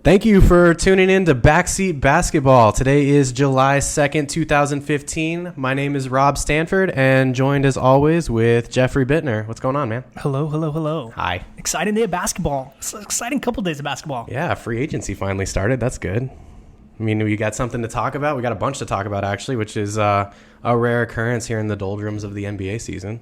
Thank you for tuning in to Backseat Basketball. Today is July 2nd, 2015. My name is Rob Stanford, and joined as always with Jeffrey Bittner. What's going on, man? Hello. Hi. Exciting day of basketball. It's an exciting couple days of basketball. Yeah, free agency finally started. That's good. I mean, we got something to talk about. We got a bunch to talk about, actually, which is a rare occurrence here in the doldrums of the NBA season.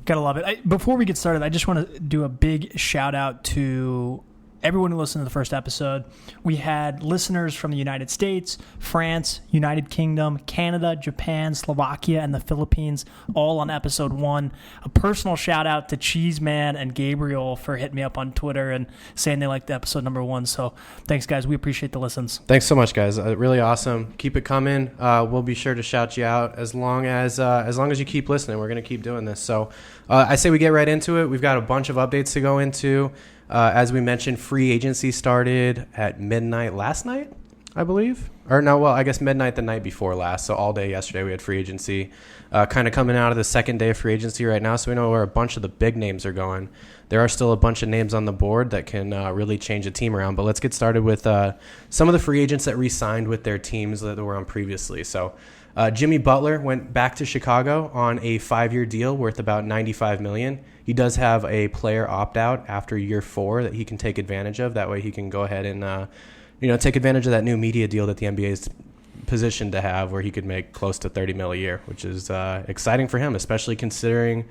Gotta love it. Before we get started, I just want to do a big shout out to everyone who listened to the first episode. We had listeners from the United States, France, United Kingdom, Canada, Japan, Slovakia, and the Philippines, all on episode 1. A personal shout out to Cheeseman and Gabriel for hitting me up on Twitter and saying they liked episode number 1. So thanks, guys. We appreciate the listens. Thanks so much, guys. Really awesome. Keep it coming. We'll be sure to shout you out as long as you keep listening. We're going to keep doing this. So I say we get right into it. We've got a bunch of updates to go into. As we mentioned, free agency started at midnight last night, I believe. Or no, well, I guess midnight the night before last. So all day yesterday we had free agency. Kind of coming out of the second day of free agency right now, so we know where a bunch of the big names are going. There are still a bunch of names on the board that can really change a team around. But let's get started with some of the free agents that re-signed with their teams that were on previously. So Jimmy Butler went back to Chicago on a 5-year deal worth about $95 million. He does have a player opt-out after year 4 that he can take advantage of. That way he can go ahead and take advantage of that new media deal that the NBA is positioned to have, where he could make close to $30 million a year, which is exciting for him, especially considering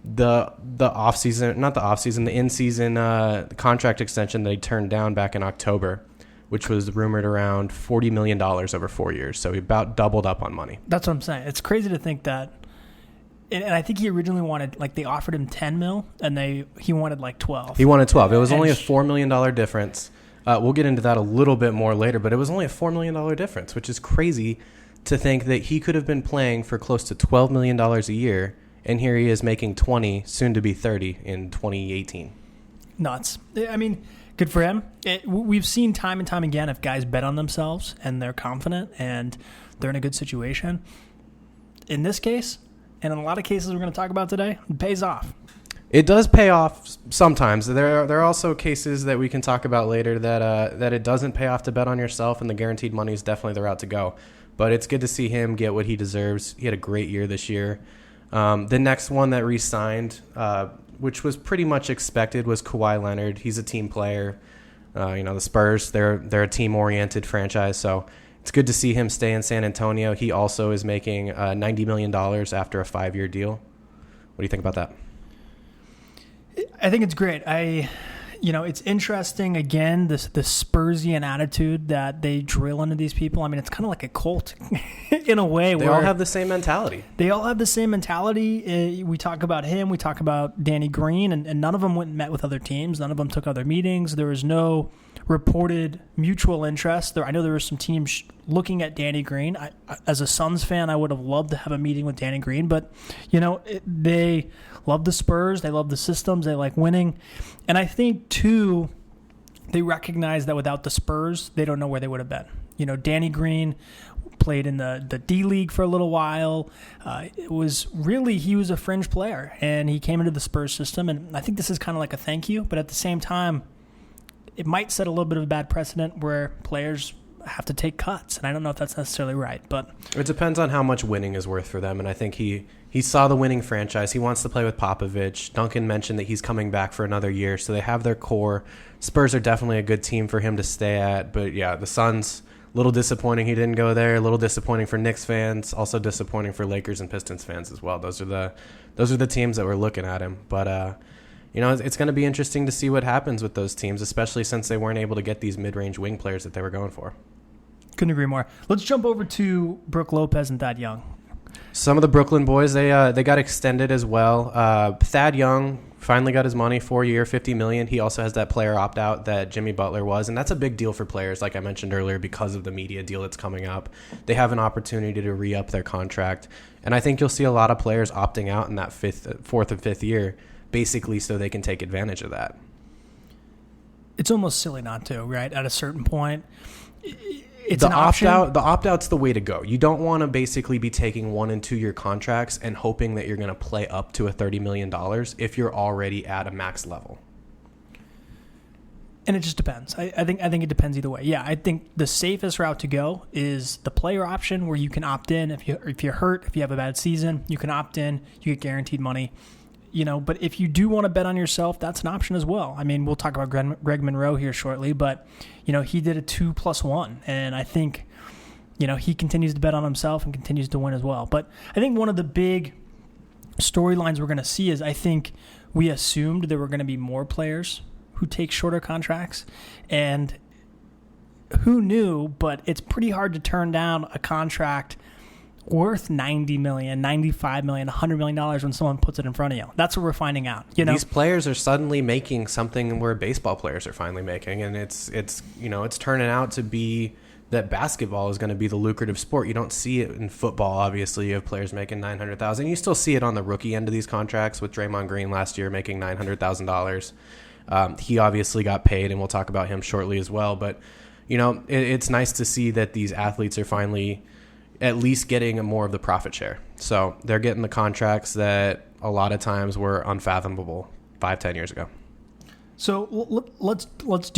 the in-season contract extension that he turned down back in October, which was rumored around $40 million over 4 years. So he about doubled up on money. That's what I'm saying. It's crazy to think that. And I think he originally wanted, they offered him $10 million, and he wanted 12. He wanted 12. It was only a $4 million difference. We'll get into that a little bit more later, but it was only a $4 million difference, which is crazy to think that he could have been playing for close to $12 million a year, and here he is making 20, soon to be 30 in 2018. Nuts. I mean, good for him. We've seen time and time again, if guys bet on themselves and they're confident and they're in a good situation, in this case, and in a lot of cases we're going to talk about today, it pays off. It does pay off sometimes. There are also cases that we can talk about later that it doesn't pay off to bet on yourself, and the guaranteed money is definitely the route to go. But it's good to see him get what he deserves. He had a great year this year. The next one that re-signed, which was pretty much expected, was Kawhi Leonard. He's a team player. The Spurs, they're a team-oriented franchise, so it's good to see him stay in San Antonio. He also is making $90 million after a 5-year deal. What do you think about that? I think it's great. It's interesting, again, the Spursian attitude that they drill into these people. I mean, it's kind of like a cult in a way. They all have the same mentality. We talk about him. We talk about Danny Green, and none of them went and met with other teams. None of them took other meetings. There was no reported mutual interest. I know there were some teams looking at Danny Green. As a Suns fan, I would have loved to have a meeting with Danny Green, but they love the Spurs. They love the systems. They like winning. And I think, too, they recognize that without the Spurs, they don't know where they would have been. Danny Green played in the D-League for a little while. He was a fringe player, and he came into the Spurs system. And I think this is kind of like a thank you, but at the same time, it might set a little bit of a bad precedent where players have to take cuts, and I don't know if that's necessarily right. But it depends on how much winning is worth for them, and I think he saw the winning franchise. He wants to play with Popovich. Duncan mentioned that he's coming back for another year, so they have their core. Spurs are definitely a good team for him to stay at, but yeah, the Suns, a little disappointing he didn't go there, a little disappointing for Knicks fans, also disappointing for Lakers and Pistons fans as well. Those are the teams that were looking at him, but it's going to be interesting to see what happens with those teams, especially since they weren't able to get these mid-range wing players that they were going for. Couldn't agree more. Let's jump over to Brook Lopez and Thad Young. Some of the Brooklyn boys, they got extended as well. Thad Young finally got his money, 4-year, $50 million. He also has that player opt-out that Jimmy Butler was, and that's a big deal for players, like I mentioned earlier, because of the media deal that's coming up. They have an opportunity to re-up their contract, and I think you'll see a lot of players opting out in that fourth and fifth year, basically so they can take advantage of that. It's almost silly not to, right? At a certain point, it's the an option. The opt-out's the way to go. You don't want to basically be taking 1- and 2-year contracts and hoping that you're going to play up to a $30 million if you're already at a max level. And it just depends. I think it depends either way. Yeah, I think the safest route to go is the player option, where you can opt in if you're hurt, if you have a bad season, you can opt in, you get guaranteed money. But if you do want to bet on yourself, that's an option as well. I mean, we'll talk about Greg Monroe here shortly, but he did a 2+1, and I think he continues to bet on himself and continues to win as well. But I think one of the big storylines we're going to see is, I think we assumed there were going to be more players who take shorter contracts, and who knew, but it's pretty hard to turn down a contract worth $90 million, $95 million, $100 million when someone puts it in front of you. That's what we're finding out. These players are suddenly making something where baseball players are finally making, and it's turning out to be that basketball is going to be the lucrative sport. You don't see it in football, obviously. You have players making $900,000. You still see it on the rookie end of these contracts, with Draymond Green last year making $900,000. He obviously got paid, and we'll talk about him shortly as well. But, it's nice to see that these athletes are finally at least getting more of the profit share. So they're getting the contracts that a lot of times were unfathomable 5-10 years ago. So let's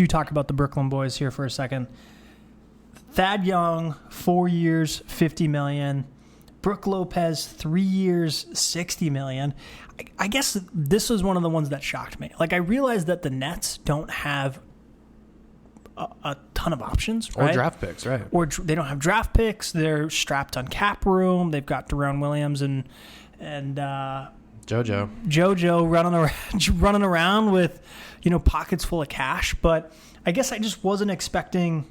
talk about the Brooklyn boys here for a second. Thad Young, 4 years, $50 million. Brook Lopez, 3 years, $60 million. I guess this was one of the ones that shocked me. Like, I realized that the Nets don't have a ton of options, right? Or draft picks, right? Or they don't have draft picks. They're strapped on cap room. They've got Deron Williams and JoJo running around with pockets full of cash. But I guess I just wasn't expecting,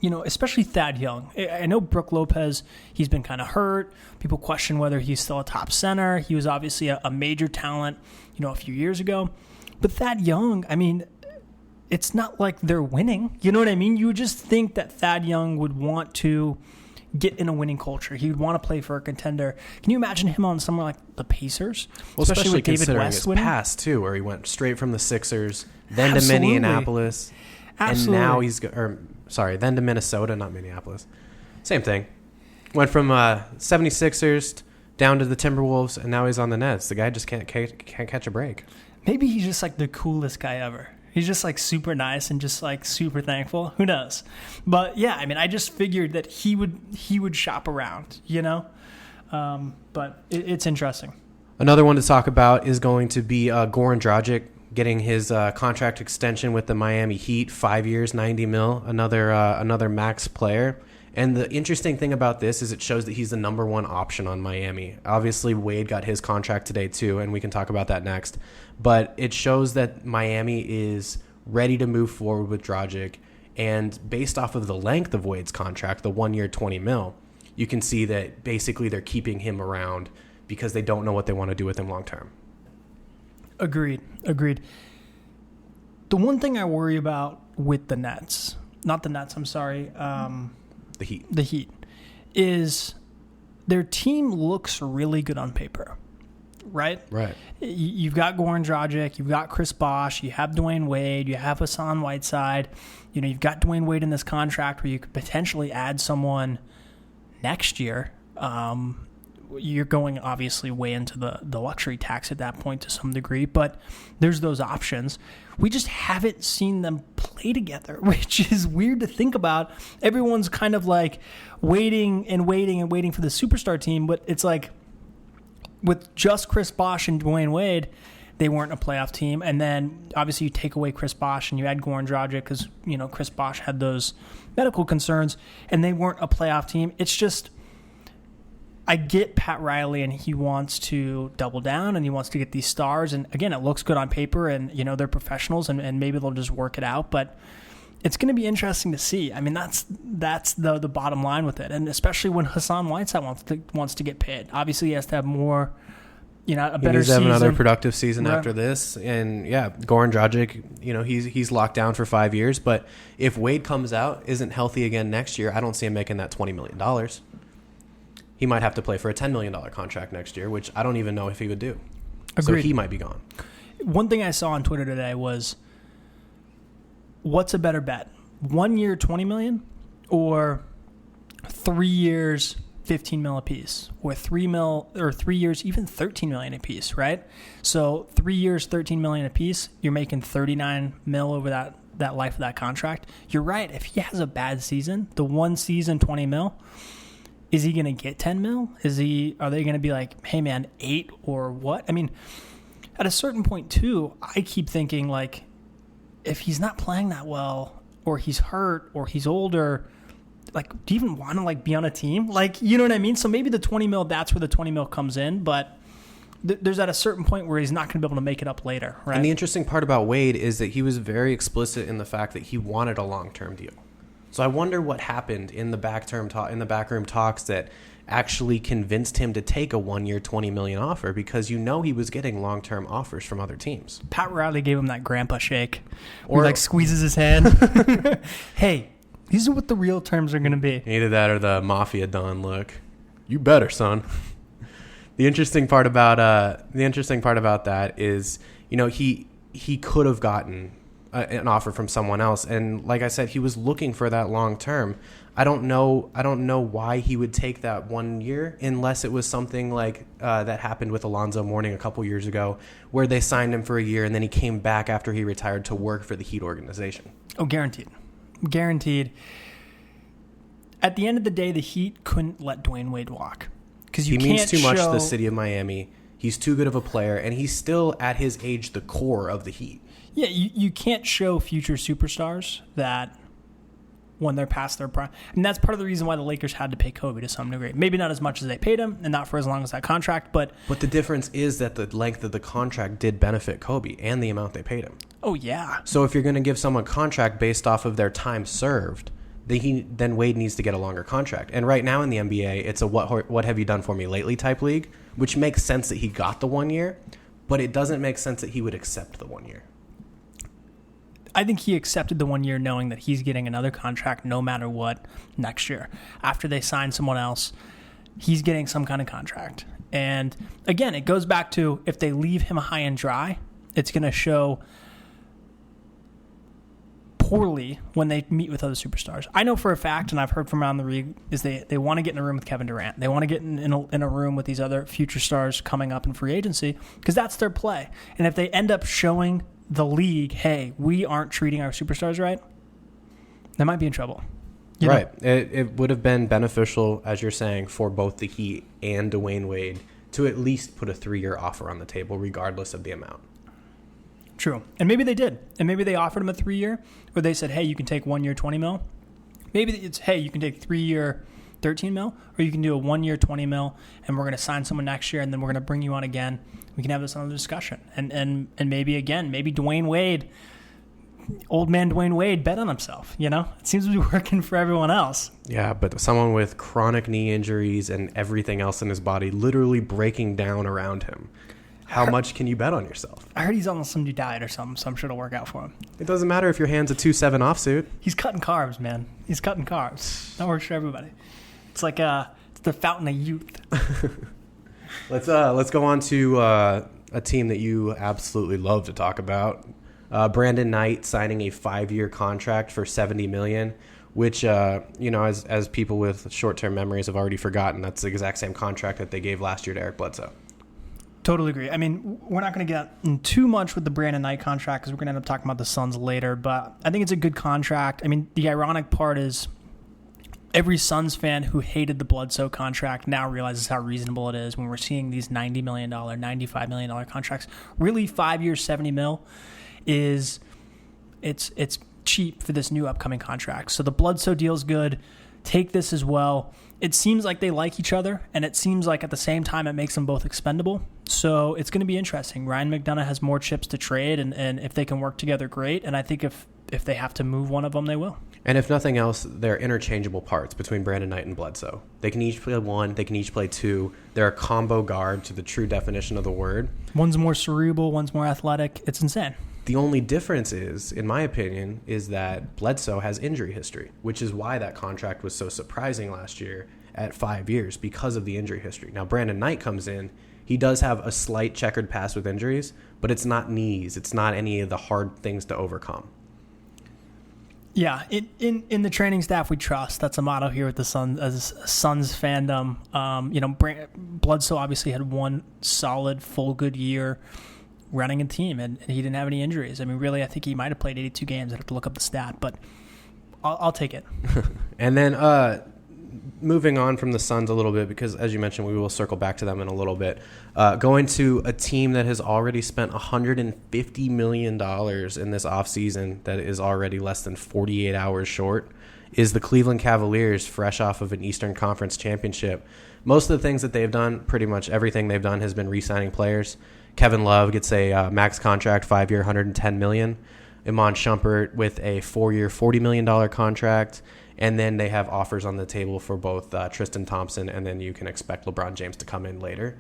especially Thad Young. I know Brook Lopez, he's been kind of hurt. People question whether he's still a top center. He was obviously a major talent, a few years ago. But Thad Young, I mean, it's not like they're winning. You know what I mean? You would just think that Thad Young would want to get in a winning culture. He would want to play for a contender. Can you imagine him on somewhere like the Pacers? Well, especially with David West his past, too, where he went straight from the Sixers, then to Minneapolis, and now then to Minnesota, not Minneapolis. Same thing. Went from 76ers down to the Timberwolves, and now he's on the Nets. The guy just can't catch a break. Maybe he's just like the coolest guy ever. He's just like super nice and just like super thankful. Who knows? But yeah, I mean, I just figured that he would shop around, But it's interesting. Another one to talk about is going to be Goran Dragic getting his contract extension with the Miami Heat, 5 years, $90 million. Another max player. And the interesting thing about this is it shows that he's the number one option on Miami. Obviously, Wade got his contract today too, and we can talk about that next. But it shows that Miami is ready to move forward with Dragic. And based off of the length of Wade's contract, the 1 year, $20 million, you can see that basically they're keeping him around because they don't know what they want to do with him long term. Agreed. The one thing I worry about with the Nets, not the Nets, I'm sorry, the Heat, is their team looks really good on paper, right? Right. You've got Goran Dragic, you've got Chris Bosh, you have Dwayne Wade, you have Hassan Whiteside. You've got Dwayne Wade in this contract where you could potentially add someone next year. You're going obviously way into the luxury tax at that point to some degree, but there's those options. We just haven't seen them play together, which is weird to think about. Everyone's kind of like waiting for the superstar team, but it's like with just Chris Bosh and Dwayne Wade, they weren't a playoff team. And then obviously you take away Chris Bosh and you add Goran Dragic because Chris Bosh had those medical concerns and they weren't a playoff team. It's just, I get Pat Riley and he wants to double down and he wants to get these stars. And again, it looks good on paper and, they're professionals and maybe they'll just work it out. But it's going to be interesting to see. I mean, that's the bottom line with it. And especially when Hassan Whiteside wants to get paid. Obviously, he has to have more, a better season. He needs to have another productive season after this. And yeah, Goran Dragic, he's locked down for 5 years. But if Wade comes out, isn't healthy again next year, I don't see him making that $20 million. He might have to play for a $10 million contract next year, which I don't even know if he would do. Agreed. So he might be gone. One thing I saw on Twitter today was, what's a better bet? 1 year, $20 million, or 3 years, $15 million apiece, or 3 years, even $13 million apiece, right? So 3 years, $13 million apiece, you're making $39 million over life of that contract. You're right. If he has a bad season, the one season, 20 mil, is he going to get 10 mil? Are they going to be like, hey man, 8 or what? I mean, at a certain point too, I keep thinking like, if he's not playing that well, or he's hurt, or he's older, like, do you even want to like be on a team? Like, you know what I mean? So maybe the 20 mil, that's where the 20 mil comes in, but there's at a certain point where he's not going to be able to make it up later, right? And the interesting part about Wade is that he was very explicit in the fact that he wanted a long-term deal. So I wonder what happened in the backroom talks that actually convinced him to take a 1-year, $20 million offer, because he was getting long-term offers from other teams. Pat Riley gave him that grandpa shake, or he like squeezes his hand. Hey, these are what the real terms are going to be. Either that or the Mafia Don look. You better, son. The interesting part about that is, he could have gotten an offer from someone else, and like I said, he was looking for that long term. I don't know why he would take that 1 year unless it was something like that happened with Alonzo Mourning a couple years ago, where they signed him for a year and then he came back after he retired to work for the Heat organization. Oh, guaranteed. At the end of the day, the Heat couldn't let Dwayne Wade walk. Because he means too much to the city of Miami. He's too good of a player, and he's still, at his age, the core of the Heat. Yeah, you can't show future superstars that when they're past their prime. And that's part of the reason why the Lakers had to pay Kobe to some degree. Maybe not as much as they paid him, and not for as long as that contract, but... But the difference is that the length of the contract did benefit Kobe, and the amount they paid him. Oh, yeah. So if you're going to give someone a contract based off of their time served... then Wade needs to get a longer contract. And right now in the NBA, it's a what have you done for me lately type league, which makes sense that he got the 1 year, but it doesn't make sense that he would accept the 1 year. I think he accepted the 1 year knowing that he's getting another contract no matter what next year. After they sign someone else, he's getting some kind of contract. And again, it goes back to if they leave him high and dry, it's going to show poorly when they meet with other superstars. I know for a fact, and I've heard from around the league, is they want to get in a room with Kevin Durant. They want to get in a room with these other future stars coming up in free agency, because that's their play. And if they end up showing the league, hey, we aren't treating our superstars right, they might be in trouble. Right. It would have been beneficial, as you're saying, for both the Heat and Dwayne Wade to at least put a 3-year offer on the table, regardless of the amount. True. And maybe they did. And maybe they offered him a 3-year, or they said, hey, you can take 1 year, 20 mil. Maybe it's, hey, you can take 3-year, 13 mil, or you can do a 1 year, 20 mil, and we're going to sign someone next year, and then we're going to bring you on again. We can have this another discussion. And maybe Dwayne Wade, old man Dwayne Wade, bet on himself, It seems to be working for everyone else. Yeah, but someone with chronic knee injuries and everything else in his body literally breaking down around him. How much can you bet on yourself? I heard he's on some new diet or something, so I'm sure it'll work out for him. It doesn't matter if your hand's a 2.7 offsuit. He's cutting carbs, man. He's cutting carbs. That works for everybody. It's like it's the fountain of youth. Let's go on to a team that you absolutely love to talk about. Brandon Knight signing a 5-year contract for $70 million, which as people with short-term memories have already forgotten, that's the exact same contract that they gave last year to Eric Bledsoe. Totally agree. I mean, we're not going to get in too much with the Brandon Knight contract because we're going to end up talking about the Suns later, but I think it's a good contract. I mean, the ironic part is every Suns fan who hated the Bledsoe contract now realizes how reasonable it is when we're seeing these $90 million, $95 million contracts. Really, 5 years, $70 million is it's cheap for this new upcoming contract. So the Bledsoe deal is good. Take this as well. It seems like they like each other, and it seems like at the same time it makes them both expendable. So it's going to be interesting. Ryan McDonough has more chips to trade, and if they can work together, great. And I think if they have to move one of them, they will. And if nothing else, they're interchangeable parts between Brandon Knight and Bledsoe. They can each play one. They can each play two. They're a combo guard to the true definition of the word. One's more cerebral. One's more athletic. It's insane. The only difference is, in my opinion, is that Bledsoe has injury history, which is why that contract was so surprising last year at 5 years, because of the injury history. Now, Brandon Knight comes in. He does have a slight checkered past with injuries, but it's not knees. It's not any of the hard things to overcome. Yeah, in the training staff we trust. That's a motto here at the Suns, as Suns fandom. Bledsoe obviously had one solid, full, good year. running a team, and he didn't have any injuries. I mean, really, I think he might have played 82 games. I'd have to look up the stat, but I'll take it. And then moving on from the Suns a little bit, because as you mentioned, we will circle back to them in a little bit. Going to a team that has already spent $150 million in this offseason that is already less than 48 hours short is the Cleveland Cavaliers, fresh off of an Eastern Conference championship. Most of the things that they've done, pretty much everything they've done, has been re-signing players. Kevin Love gets a max contract, 5-year, $110 million. Iman Shumpert with a 4-year, $40 million contract. And then they have offers on the table for both Tristan Thompson, and then you can expect LeBron James to come in later,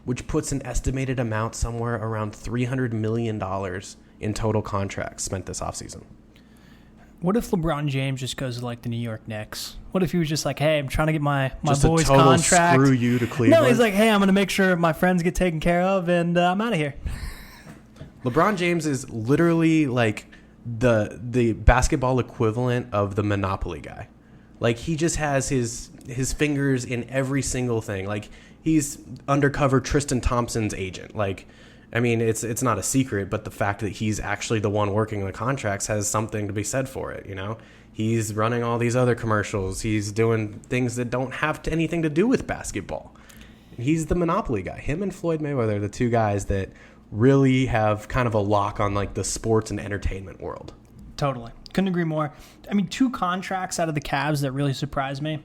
which puts an estimated amount somewhere around $300 million in total contracts spent this offseason. What if LeBron James just goes to like the New York Knicks? What if he was just like, hey, I'm trying to get my just boys' a total contract. Screw you to Cleveland. No, he's like, hey, I'm going to make sure my friends get taken care of, and I'm out of here. LeBron James is literally like the basketball equivalent of the Monopoly guy. Like, he just has his fingers in every single thing. Like, he's undercover Tristan Thompson's agent. Like, I mean, it's not a secret, but the fact that he's actually the one working the contracts has something to be said for it, you know? He's running all these other commercials. He's doing things that don't have anything to do with basketball. He's the Monopoly guy. Him and Floyd Mayweather are the two guys that really have kind of a lock on like the sports and entertainment world. Totally. Couldn't agree more. I mean, 2 contracts out of the Cavs that really surprised me.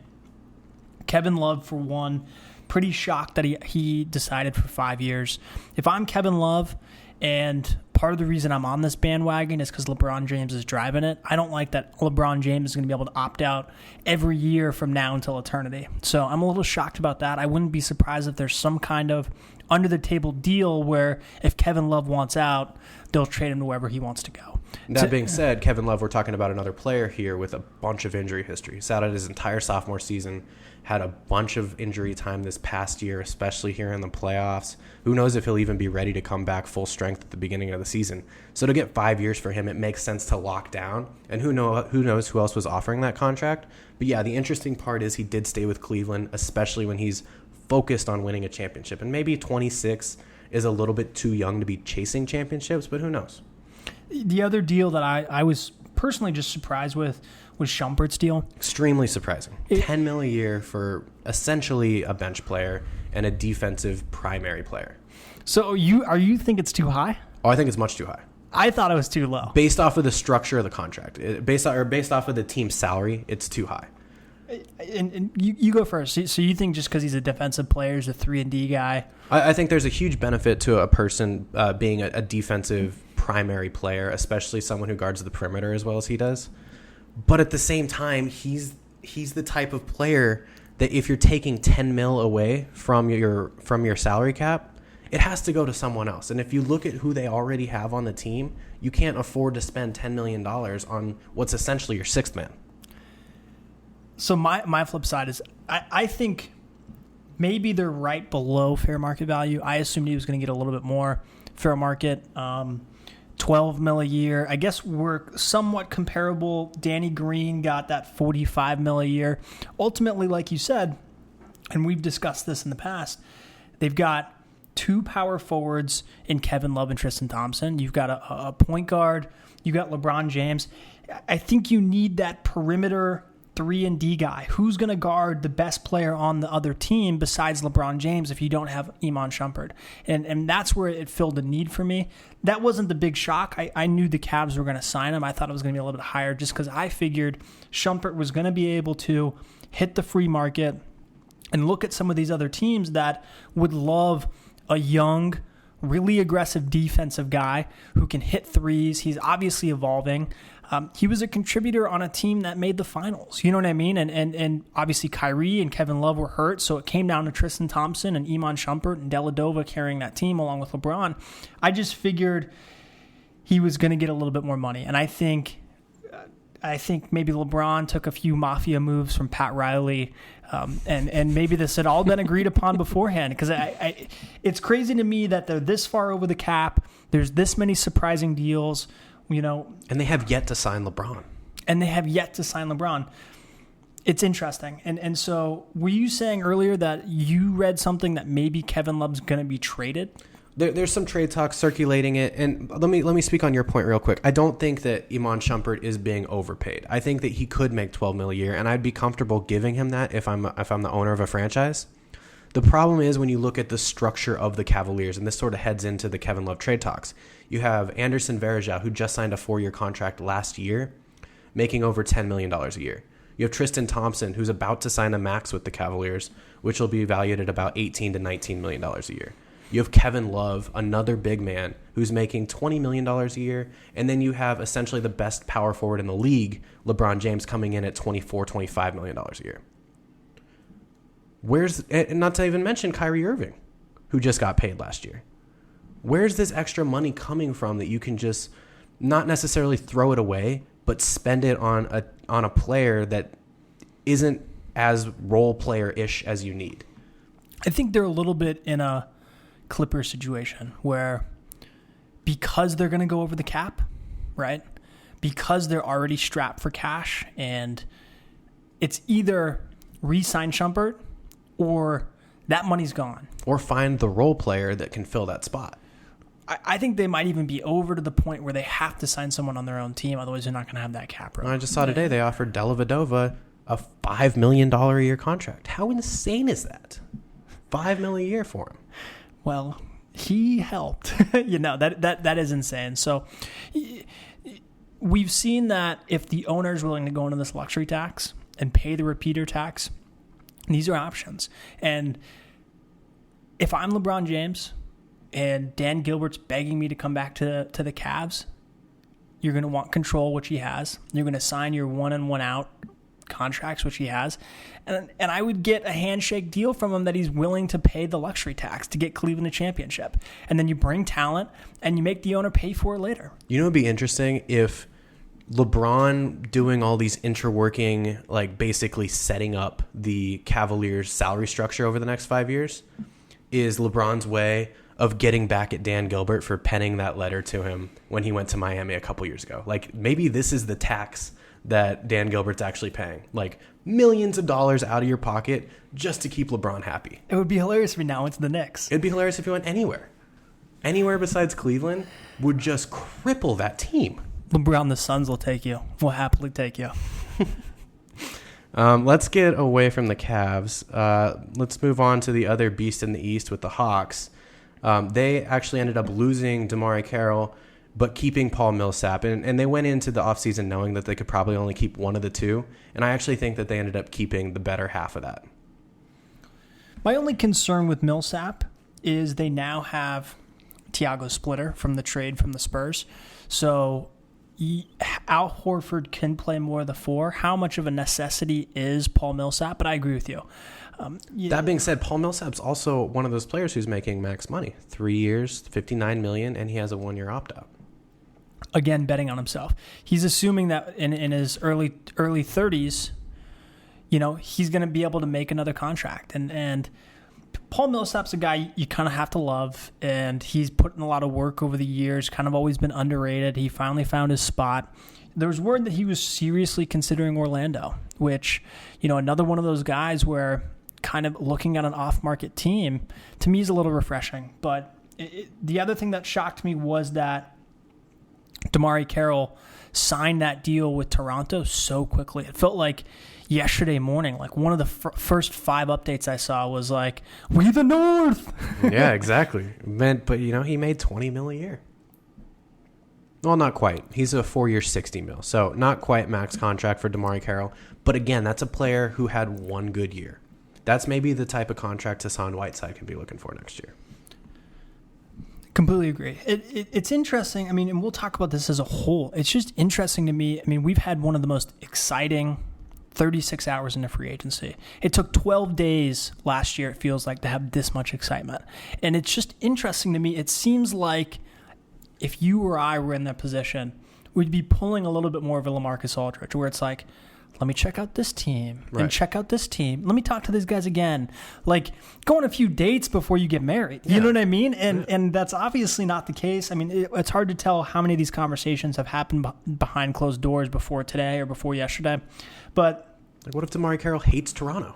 Kevin Love, for one, pretty shocked that he decided for 5 years. If I'm Kevin Love, and part of the reason I'm on this bandwagon is because LeBron James is driving it, I don't like that LeBron James is going to be able to opt out every year from now until eternity. So I'm a little shocked about that. I wouldn't be surprised if there's some kind of under-the-table deal where if Kevin Love wants out, they'll trade him to wherever he wants to go. That being said, Kevin Love, we're talking about another player here with a bunch of injury history. He sat out his entire sophomore season, had a bunch of injury time this past year, especially here in the playoffs. Who knows if he'll even be ready to come back full strength at the beginning of the season. So to get 5 years for him, it makes sense to lock down. And who knows who else was offering that contract. But yeah, the interesting part is he did stay with Cleveland, especially when he's focused on winning a championship. And maybe 26 is a little bit too young to be chasing championships, but who knows? The other deal that I was personally just surprised with was Shumpert's deal. Extremely surprising. $10 million a year for essentially a bench player and a defensive primary player. So you think it's too high? Oh, I think it's much too high. I thought it was too low. Based off of the structure of the contract, based off of the team's salary, it's too high. And you go first. So you think just because he's a defensive player, he's a 3-and-D guy? I think there's a huge benefit to a person being a defensive primary player, especially someone who guards the perimeter as well as he does. But at the same time, he's the type of player that if you're taking $10 million away from your salary cap, it has to go to someone else. And if you look at who they already have on the team, you can't afford to spend $10 million on what's essentially your sixth man. So my flip side is I think maybe they're right below fair market value. I assumed he was going to get a little bit more fair market. $12 million a year. I guess we're somewhat comparable. Danny Green got that $45 million a year. Ultimately, like you said, and we've discussed this in the past, they've got 2 power forwards in Kevin Love and Tristan Thompson. You've got a point guard. You've got LeBron James. I think you need that perimeter 3-and-D guy. Who's going to guard the best player on the other team besides LeBron James if you don't have Iman Shumpert? And that's where it filled the need for me. That wasn't the big shock. I knew the Cavs were going to sign him. I thought it was going to be a little bit higher just because I figured Shumpert was going to be able to hit the free market and look at some of these other teams that would love a young, really aggressive defensive guy who can hit threes. He's obviously evolving. He was a contributor on a team that made the finals. You know what I mean? And obviously Kyrie and Kevin Love were hurt, so it came down to Tristan Thompson and Iman Shumpert and Deladova carrying that team along with LeBron. I just figured he was going to get a little bit more money. And I think maybe LeBron took a few mafia moves from Pat Riley, and maybe this had all been agreed upon beforehand. Because it's crazy to me that they're this far over the cap. There's this many surprising deals. You know, and they have yet to sign LeBron. It's interesting. And so were you saying earlier that you read something that maybe Kevin Love's going to be traded? There's some trade talk circulating it, and let me speak on your point real quick. I don't think that Iman Shumpert is being overpaid. I think that he could make $12 million a year, and I'd be comfortable giving him that if I'm the owner of a franchise. The problem is when you look at the structure of the Cavaliers, and this sort of heads into the Kevin Love trade talks. You have Anderson Varejao, who just signed a 4-year contract last year, making over $10 million a year. You have Tristan Thompson, who's about to sign a max with the Cavaliers, which will be valued at about $18 to $19 million a year. You have Kevin Love, another big man, who's making $20 million a year. And then you have essentially the best power forward in the league, LeBron James, coming in at $24, $25 million a year. And not to even mention Kyrie Irving, who just got paid last year. Where's this extra money coming from that you can just not necessarily throw it away, but spend it on a player that isn't as role player-ish as you need? I think they're a little bit in a Clippers situation where because they're going to go over the cap, right? Because they're already strapped for cash, and it's either re-sign Shumpert or that money's gone. Or find the role player that can fill that spot. I think they might even be over to the point where they have to sign someone on their own team, otherwise they're not going to have that cap room. I just saw today they offered Dellavedova a $5 million a year contract. How insane is that? $5 million a year for him. Well, he helped. That is insane. So we've seen that if the owner is willing to go into this luxury tax and pay the repeater tax, these are options. And if I'm LeBron James and Dan Gilbert's begging me to come back to the Cavs, you're going to want control, which he has. You're going to sign your one in, one out contracts, which he has. And I would get a handshake deal from him that he's willing to pay the luxury tax to get Cleveland a championship. And then you bring talent and you make the owner pay for it later. You know, it'd be interesting if LeBron doing all these interworking, like basically setting up the Cavaliers' salary structure over the next 5 years, is LeBron's way of getting back at Dan Gilbert for penning that letter to him when he went to Miami a couple years ago. Like, maybe this is the tax that Dan Gilbert's actually paying. Like, millions of dollars out of your pocket just to keep LeBron happy. It would be hilarious if he now went to the Knicks. It'd be hilarious if he went anywhere. Anywhere besides Cleveland would just cripple that team. LeBron, the Suns will take you. Will happily take you. Let's get away from the Cavs. Let's move on to the other beast in the East with the Hawks. They actually ended up losing DeMarre Carroll, but keeping Paul Millsap. And they went into the offseason knowing that they could probably only keep one of the two. And I actually think that they ended up keeping the better half of that. My only concern with Millsap is they now have Thiago Splitter from the trade from the Spurs. So Al Horford can play more of the four. How much of a necessity is Paul Millsap? But I agree with you. That being said, Paul Millsap's also one of those players who's making max money. 3 years, $59 million, and he has a 1-year opt-out. Again, betting on himself. He's assuming that in his early 30s, he's going to be able to make another contract. And Paul Millsap's a guy you kind of have to love, and he's put in a lot of work over the years, kind of always been underrated. He finally found his spot. There was word that he was seriously considering Orlando, which, another one of those guys where kind of looking at an off-market team, to me, is a little refreshing. But the other thing that shocked me was that DeMarre Carroll signed that deal with Toronto so quickly. It felt like yesterday morning, like one of the first 5 updates I saw was like, "We the North." Yeah, exactly. But he made $20 million a year. Well, not quite. He's a 4-year, $60 million. So not quite max contract for DeMarre Carroll. But again, that's a player who had one good year. That's maybe the type of contract Hassan Whiteside can be looking for next year. Completely agree. It's interesting. I mean, and we'll talk about this as a whole. It's just interesting to me. I mean, we've had one of the most exciting 36 hours in the free agency. It took 12 days last year, it feels like, to have this much excitement. And it's just interesting to me. It seems like if you or I were in that position, we'd be pulling a little bit more of a Lamarcus Aldrige, where it's like, let me check out this team and check out this team. Let me talk to these guys again. Like, go on a few dates before you get married. You know what I mean? And that's obviously not the case. I mean, it's hard to tell how many of these conversations have happened behind closed doors before today or before yesterday. But like, what if DeMarre Carroll hates Toronto?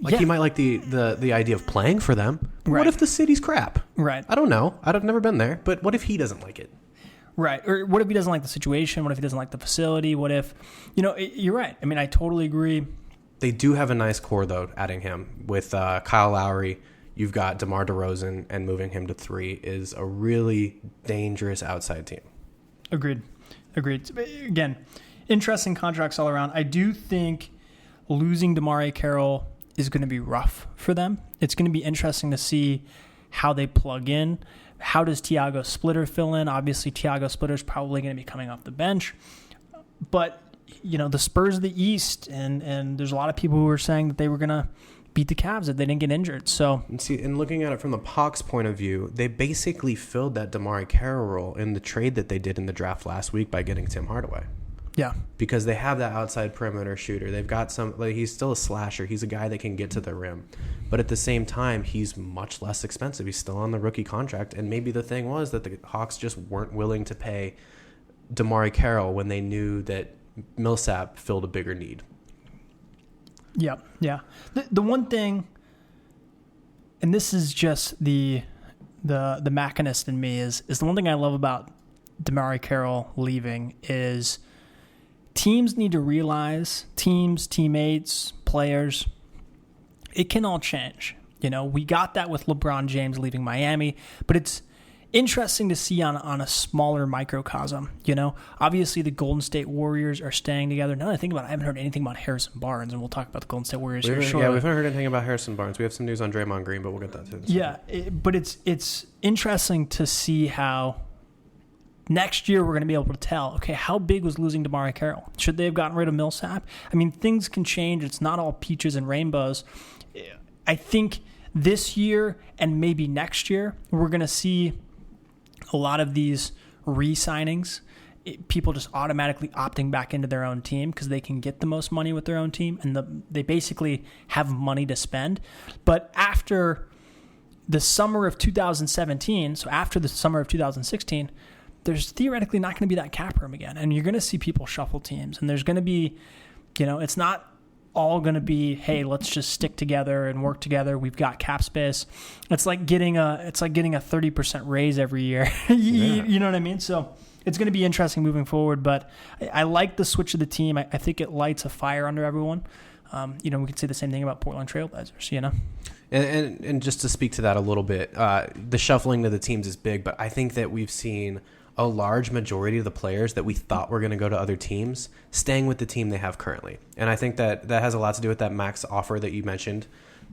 Like, he might like the idea of playing for them. Right. What if the city's crap? Right. I don't know. I've never been there. But what if he doesn't like it? Right. Or what if he doesn't like the situation? What if he doesn't like the facility? What if, you're right. I mean, I totally agree. They do have a nice core, though, adding him. With Kyle Lowry, you've got DeMar DeRozan, and moving him to 3 is a really dangerous outside team. Agreed. Again, interesting contracts all around. I do think losing DeMar Carroll is going to be rough for them. It's going to be interesting to see how they plug in. How does Tiago Splitter fill in? Obviously, Tiago Splitter is probably going to be coming off the bench. But, the Spurs of the East, and there's a lot of people who are saying that they were going to beat the Cavs if they didn't get injured. So, and looking at it from the Hawks' point of view, they basically filled that DeMar Carroll role in the trade that they did in the draft last week by getting Tim Hardaway. Yeah. Because they have that outside perimeter shooter. They've got he's still a slasher. He's a guy that can get to the rim. But at the same time, he's much less expensive. He's still on the rookie contract. And maybe the thing was that the Hawks just weren't willing to pay DeMar Carroll when they knew that Millsap filled a bigger need. Yeah. The one thing, and this is just the machinist in me, is the one thing I love about DeMar Carroll leaving is teams need to realize, teammates, players, it can all change. We got that with LeBron James leaving Miami, but it's interesting to see on a smaller microcosm. Obviously the Golden State Warriors are staying together. Now that I think about it, I haven't heard anything about Harrison Barnes, and we'll talk about the Golden State Warriors here shortly. Yeah, we haven't heard anything about Harrison Barnes. We have some news on Draymond Green, but we'll get that too. Yeah, but it's interesting to see how next year we're going to be able to tell, okay, how big was losing DeMar Carroll? Should they have gotten rid of Millsap? I mean, things can change. It's not all peaches and rainbows. I think this year and maybe next year, we're going to see a lot of these re-signings, people just automatically opting back into their own team because they can get the most money with their own team, and they basically have money to spend. But after the summer of 2017, so after the summer of 2016, there's theoretically not going to be that cap room again. And you're going to see people shuffle teams. And there's going to be, it's not all going to be, hey, let's just stick together and work together. We've got cap space. It's like getting a 30% raise every year. You know what I mean? So it's going to be interesting moving forward. But I like the switch of the team. I think it lights a fire under everyone. We could say the same thing about Portland Trailblazers, And just to speak to that a little bit, the shuffling of the teams is big, but I think that we've seen a large majority of the players that we thought were going to go to other teams staying with the team they have currently. And I think that has a lot to do with that max offer that you mentioned.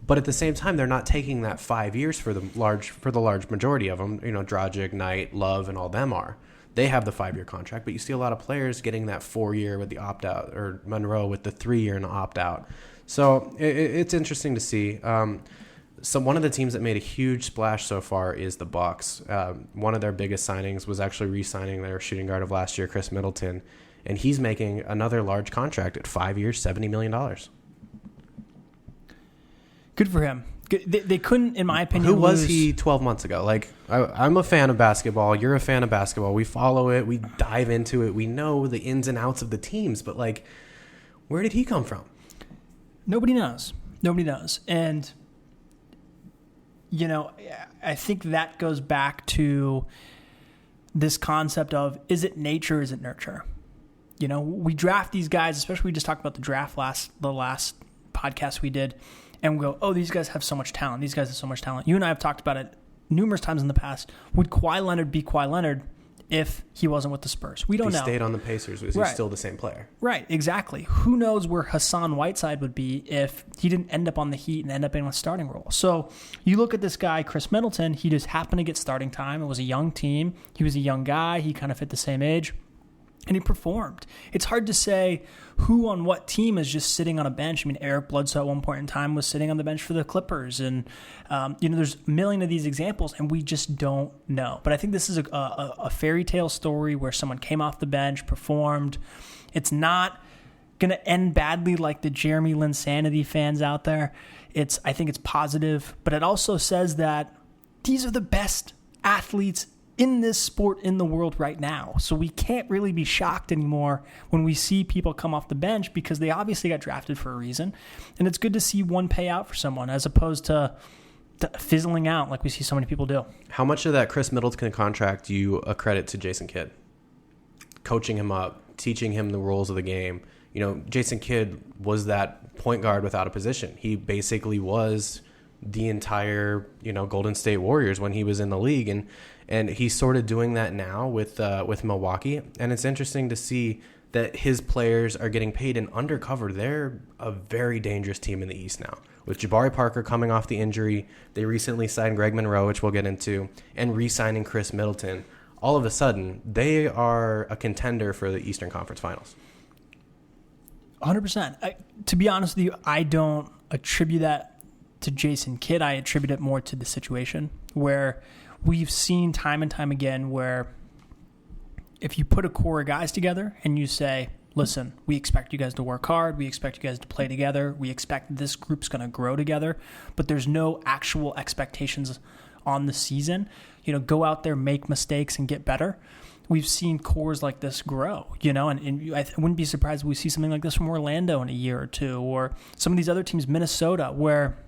But at the same time, they're not taking that 5 years for the large majority of them. Dragic, Knight, Love, and all them are. They have the 5-year contract, but you see a lot of players getting that 4-year with the opt-out, or Monroe with the 3-year and the opt-out. So it's interesting to see. So one of the teams that made a huge splash so far is the Bucks. One of their biggest signings was actually re-signing their shooting guard of last year, Chris Middleton, and he's making another large contract at 5 years, $70 million. Good for him. They couldn't, in my opinion, Who was he 12 months ago? I'm a fan of basketball. You're a fan of basketball. We follow it. We dive into it. We know the ins and outs of the teams. But, where did he come from? Nobody knows. And, I think that goes back to this concept of, is it nature, is it nurture? We draft these guys, especially we just talked about the draft the last podcast we did, and we go, oh, these guys have so much talent. These guys have so much talent. You and I have talked about it numerous times in the past. Would Kawhi Leonard be Kawhi Leonard if he wasn't with the Spurs? We don't know. If he stayed on the Pacers, was he still the same player? Right, exactly. Who knows where Hassan Whiteside would be if he didn't end up on the Heat and end up in a starting role. So you look at this guy, Chris Middleton, he just happened to get starting time. It was a young team. He was a young guy. He kind of fit the same age. And he performed. It's hard to say who on what team is just sitting on a bench. I mean, Eric Bledsoe at one point in time was sitting on the bench for the Clippers. And, there's a million of these examples, and we just don't know. But I think this is a fairy tale story where someone came off the bench, performed. It's not going to end badly like the Jeremy Linsanity fans out there. I think it's positive. But it also says that these are the best athletes in this sport in the world right now. So we can't really be shocked anymore when we see people come off the bench because they obviously got drafted for a reason. And it's good to see one pay out for someone as opposed to, fizzling out like we see so many people do. How much of that Chris Middleton contract do you accredit to Jason Kidd? Coaching him up, teaching him the rules of the game. You know, Jason Kidd was that point guard without a position. He basically was the entire, Golden State Warriors when he was in the league. And he's sort of doing that now with Milwaukee. And it's interesting to see that his players are getting paid in undercover. They're a very dangerous team in the East now. With Jabari Parker coming off the injury, they recently signed Greg Monroe, which we'll get into, and re-signing Chris Middleton. All of a sudden, they are a contender for the Eastern Conference Finals. 100%. To be honest with you, I don't attribute that to Jason Kidd. I attribute it more to the situation where we've seen time and time again where if you put a core of guys together and you say, listen, we expect you guys to work hard, we expect you guys to play together, we expect this group's going to grow together, but there's no actual expectations on the season. Go out there, make mistakes, and get better. We've seen cores like this grow, and I wouldn't be surprised if we see something like this from Orlando in a year or two, or some of these other teams, Minnesota, where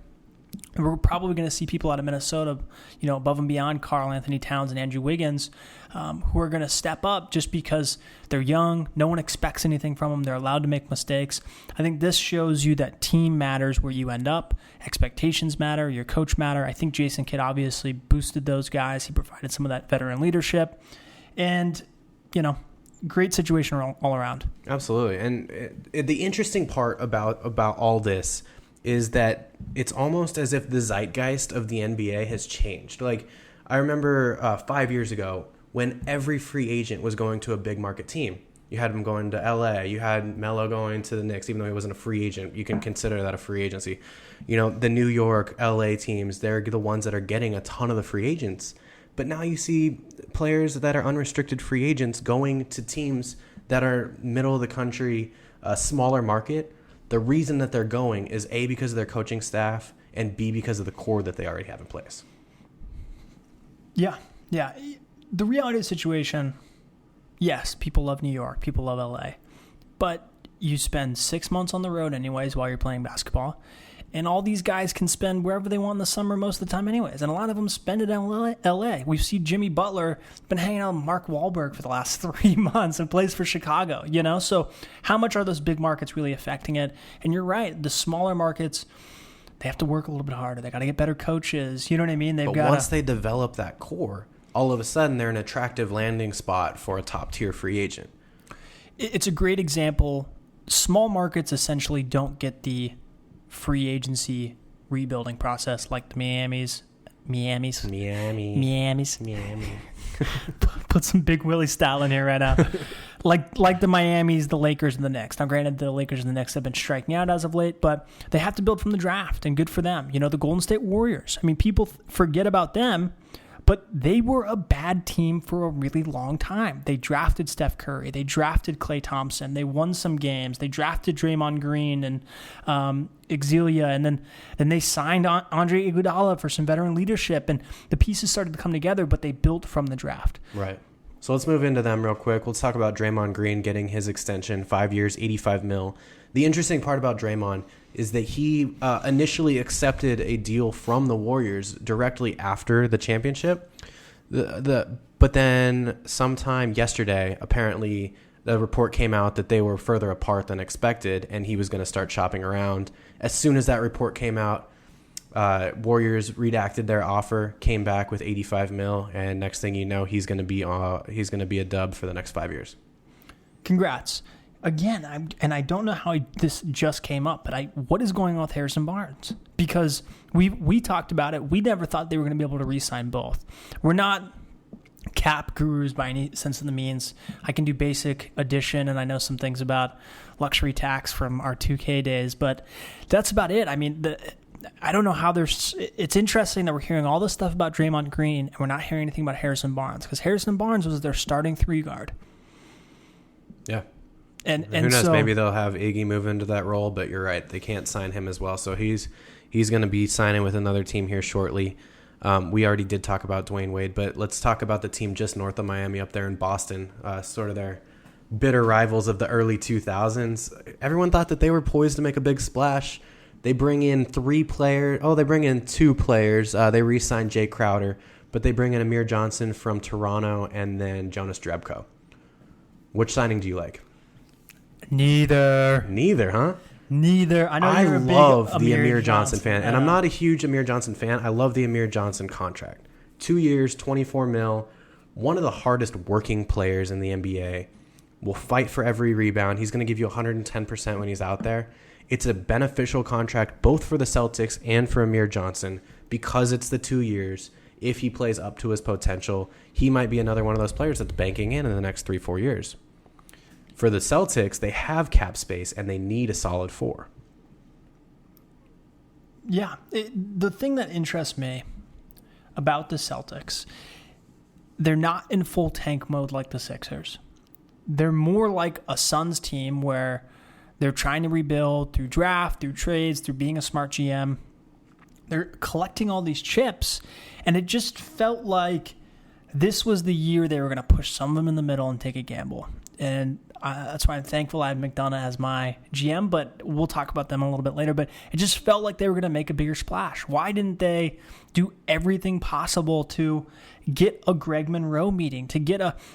we're probably going to see people out of Minnesota, above and beyond Karl Anthony Towns and Andrew Wiggins, who are going to step up just because they're young. No one expects anything from them. They're allowed to make mistakes. I think this shows you that team matters where you end up. Expectations matter. Your coach matter. I think Jason Kidd obviously boosted those guys. He provided some of that veteran leadership. And, great situation all around. Absolutely. And the interesting part about all this is that it's almost as if the zeitgeist of the NBA has changed. Like, I remember 5 years ago when every free agent was going to a big market team. You had him going to LA. You had Melo going to the Knicks, even though he wasn't a free agent. You can consider that a free agency. The New York, LA teams, they're the ones that are getting a ton of the free agents. But now you see players that are unrestricted free agents going to teams that are middle of the country, a smaller market. The reason that they're going is A, because of their coaching staff, and B, because of the core that they already have in place. Yeah. The reality of the situation, yes, people love New York, people love LA, but you spend 6 months on the road anyways while you're playing basketball, and all these guys can spend wherever they want in the summer most of the time anyways, and a lot of them spend it in LA. We've seen Jimmy Butler been hanging out with Mark Wahlberg for the last 3 months and plays for Chicago, So how much are those big markets really affecting it? And you're right, the smaller markets, they have to work a little bit harder. They got to get better coaches. You know what I mean? But once they develop that core, all of a sudden they're an attractive landing spot for a top-tier free agent. It's a great example. Small markets essentially don't get the free agency rebuilding process like the Miami. Put some Big Willie style in here right now. like the Miamis, the Lakers, and the Knicks. Now, granted, the Lakers and the Knicks have been striking out as of late, but they have to build from the draft, and good for them. The Golden State Warriors. I mean, people forget about them, but they were a bad team for a really long time. They drafted Steph Curry. They drafted Klay Thompson. They won some games. They drafted Draymond Green and Exelia, and then they signed Andre Iguodala for some veteran leadership, and the pieces started to come together, but they built from the draft. Right. So let's move into them real quick. Let's talk about Draymond Green getting his extension, 5 years, $85 million. The interesting part about Draymond is that he initially accepted a deal from the Warriors directly after the championship. But then sometime yesterday, apparently the report came out that they were further apart than expected, and he was going to start shopping around. As soon as that report came out, Warriors redacted their offer, came back with $85 million, and next thing you know, he's going to be a dub for the next 5 years. Congrats. Again, I don't know how this just came up, but what is going on with Harrison Barnes? Because we talked about it. We never thought they were going to be able to re-sign both. We're not cap gurus by any sense of the means. I can do basic addition, and I know some things about luxury tax from our 2K days, but that's about it. I mean, I don't know how it's interesting that we're hearing all this stuff about Draymond Green, and we're not hearing anything about Harrison Barnes, because Harrison Barnes was their starting 3 guard. Yeah. And who knows? So, maybe they'll have Iggy move into that role, but you're right. They can't sign him as well. So he's going to be signing with another team here shortly. We already did talk about Dwayne Wade, but let's talk about the team just north of Miami up there in Boston, sort of their bitter rivals of the early 2000s. Everyone thought that they were poised to make a big splash. They bring in 3 players. Oh, they bring in 2 players. They re-signed Jay Crowder, but they bring in Amir Johnson from Toronto and then Jonas Drebko. Which signing do you like? Neither, huh? Neither. I know you're a big love the Amir Johnson fan, and I'm not a huge Amir Johnson fan. I love the Amir Johnson contract. 2 years, $24 million. One of the hardest working players in the NBA. Will fight for every rebound. He's going to give you 110% when he's out there. It's a beneficial contract both for the Celtics and for Amir Johnson because it's the 2 years. If he plays up to his potential, he might be another one of those players that's banking in the next 3-4 years. For the Celtics, they have cap space and they need a solid 4. Yeah. The thing that interests me about the Celtics, they're not in full tank mode like the Sixers. They're more like a Suns team where they're trying to rebuild through draft, through trades, through being a smart GM. They're collecting all these chips, and it just felt like this was the year they were going to push some of them in the middle and take a gamble. And that's why I'm thankful I have McDonough as my GM, but we'll talk about them a little bit later. But it just felt like they were going to make a bigger splash. Why didn't they do everything possible to get a Greg Monroe meeting,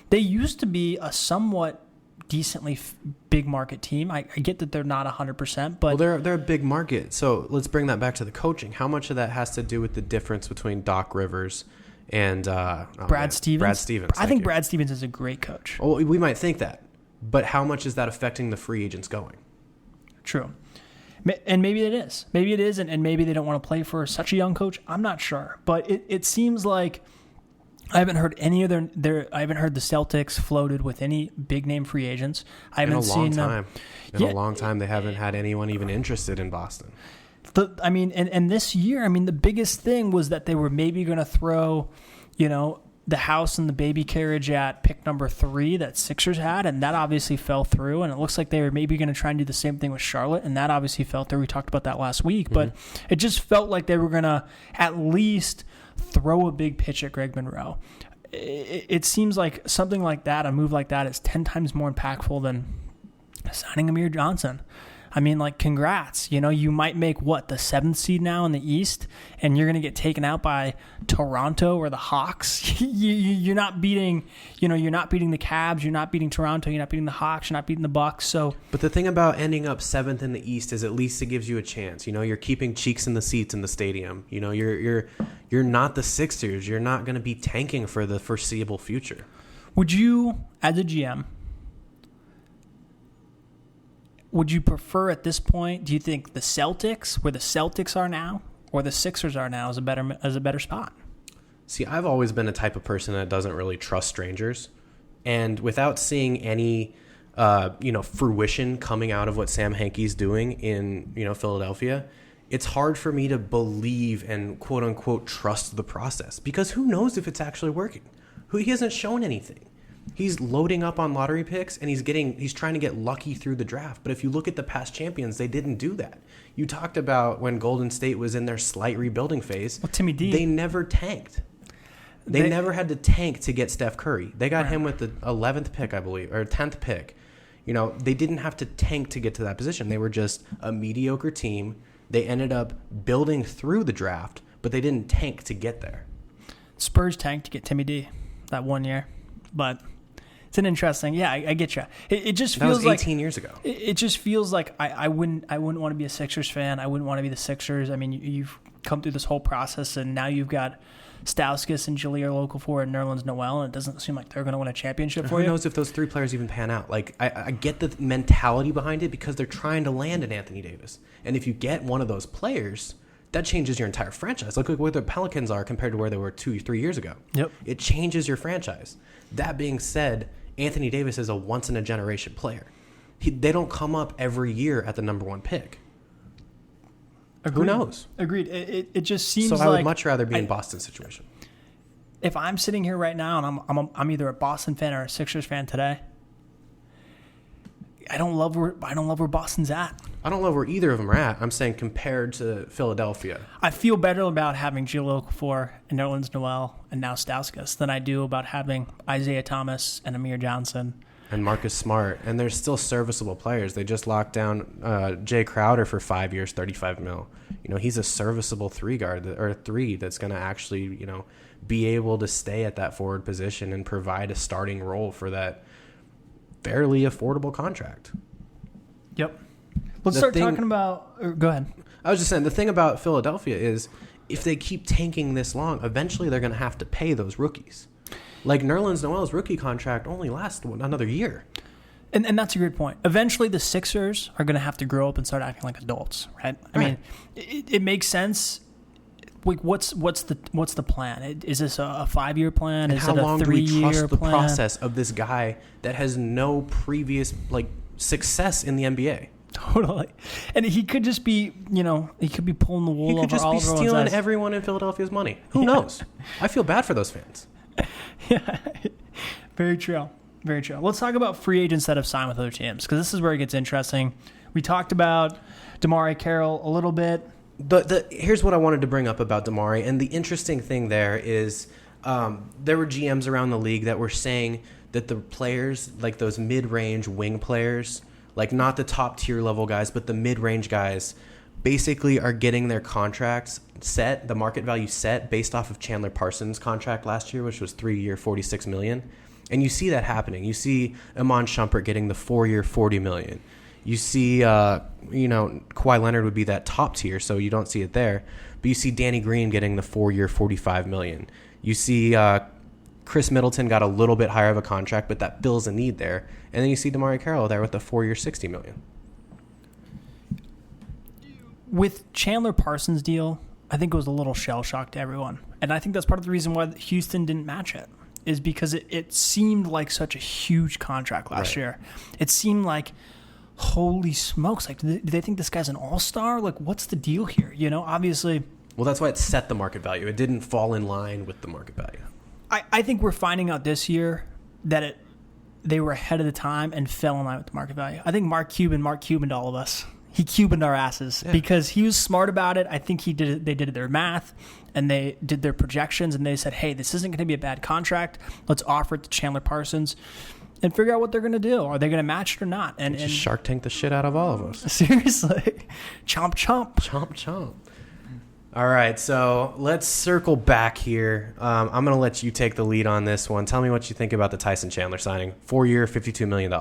they used to be a somewhat decently big market team. I get that they're not 100%, but they're a big market. So let's bring that back to the coaching. How much of that has to do with the difference between Doc Rivers and Brad Stevens? Brad Stevens. I think Brad Stevens is a great coach. Oh, we might think that, but how much is that affecting the free agents going? True. And maybe it is. Maybe it is, and maybe they don't want to play for such a young coach. I'm not sure. But it seems like I haven't heard any of I haven't heard the Celtics floated with any big name free agents. I haven't seen them. In a long time, they haven't had anyone even interested in Boston. And this year, the biggest thing was that they were maybe going to throw, the house and the baby carriage at pick number 3 that Sixers had, and that obviously fell through. And it looks like they were maybe going to try and do the same thing with Charlotte, and that obviously fell through. We talked about that last week, but it just felt like they were going to at least throw a big pitch at Greg Monroe. It seems like something like that, a move like that, is 10 times more impactful than signing Amir Johnson. Congrats. You might make the 7th seed now in the East, and you're going to get taken out by Toronto or the Hawks. You're not beating, you're not beating the Cavs, you're not beating Toronto, you're not beating the Hawks, you're not beating the Bucks. So, but the thing about ending up 7th in the East is at least it gives you a chance. You're keeping cheeks in the seats in the stadium. You're not the Sixers. You're not going to be tanking for the foreseeable future. Would you, as a GM? Would you prefer at this point, do you think the Celtics, where the Celtics are now, or the Sixers are now, is a better spot? See, I've always been a type of person that doesn't really trust strangers. And without seeing any fruition coming out of what Sam Hankey's doing in Philadelphia, it's hard for me to believe and quote unquote trust the process, because who knows if it's actually working? He hasn't shown anything. He's loading up on lottery picks, and he's trying to get lucky through the draft. But if you look at the past champions, they didn't do that. You talked about when Golden State was in their slight rebuilding phase. Well, Timmy D. They never tanked. They never had to tank to get Steph Curry. They got him with the 11th pick, I believe, or 10th pick. They didn't have to tank to get to that position. They were just a mediocre team. They ended up building through the draft, but they didn't tank to get there. Spurs tanked to get Timmy D that 1 year, but it's an interesting. Yeah, I get you. It just feels that was 18 years ago. It just feels like I wouldn't want to be a Sixers fan. I wouldn't want to be the Sixers. You've come through this whole process, and now you've got Stauskas and Jahlil Okafor and Nerlens Noel, and it doesn't seem like they're going to win a championship for you. Who knows if those 3 players even pan out? I get the mentality behind it, because they're trying to land an Anthony Davis, and if you get one of those players, that changes your entire franchise. Look at where the Pelicans are compared to where they were 2-3 years ago. Yep, it changes your franchise. That being said, Anthony Davis is a once-in-a-generation player. They don't come up every year at the number 1 pick. Agreed. Who knows? Agreed. It just seems like... So I would much rather be in Boston's situation. If I'm sitting here right now and I'm either a Boston fan or a Sixers fan today, I don't love where Boston's at. I don't love where either of them are at. I'm saying compared to Philadelphia. I feel better about having Jahlil Okafor and Nerlens Noel and now Stauskas than I do about having Isaiah Thomas and Amir Johnson. and Marcus Smart, and they're still serviceable players. They just locked down Jay Crowder for 5 years, $35 million. He's a serviceable three that's going to actually, be able to stay at that forward position and provide a starting role for that fairly affordable contract. Yep. Let's start talking about. Go ahead. I was just saying, the thing about Philadelphia is if they keep tanking this long, eventually they're going to have to pay those rookies. Like Nerlens Noel's rookie contract only lasts another year. And that's a great point. Eventually the Sixers are going to have to grow up and start acting like adults, right? I mean, it makes sense. Like, what's the plan? Is this a 5-year plan? And is how it a long do we 3-year trust the plan? process of this guy that has no previous success in the NBA? Totally. And he could just be, he could be pulling the wool over all He could just be stealing everyone in Philadelphia's money. Who knows? I feel bad for those fans. Yeah. Very true. Very true. Let's talk about free agents that have signed with other teams, because this is where it gets interesting. We talked about DeMarre Carroll a little bit. Here's what I wanted to bring up about DeMarre, and the interesting thing there is there were GMs around the league that were saying that the players, like those mid-range wing players, like not the top-tier level guys, but the mid-range guys, basically are getting their contracts set, the market value set, based off of Chandler Parsons' contract last year, which was 3-year, $46 million. And you see that happening. You see Iman Shumpert getting the 4-year, $40 million. You see, Kawhi Leonard would be that top tier, so you don't see it there. But you see Danny Green getting the 4-year, $45 million. You see Chris Middleton got a little bit higher of a contract, but that fills a need there. And then you see DeMarre Carroll there with the 4-year, $60 million. With Chandler Parsons' deal, I think it was a little shell shock to everyone. And I think that's part of the reason why Houston didn't match it, is because it seemed like such a huge contract last year. It seemed like, holy smokes, like, do they think this guy's an all-star? Like, what's the deal here? Obviously. Well, that's why it set the market value. It didn't fall in line with the market value. I think we're finding out this year that they were ahead of the time and fell in line with the market value. I think Mark Cubaned all of us. He Cubaned our asses because he was smart about it. I think they did their math and they did their projections and they said, hey, this isn't going to be a bad contract. Let's offer it to Chandler Parsons and figure out what they're going to do. Are they going to match it or not? And just Shark Tank the shit out of all of us. Seriously. Chomp, chomp. Chomp, chomp. All right, so let's circle back here. I'm going to let you take the lead on this one. Tell me what you think about the Tyson Chandler signing. 4-year, $52 million.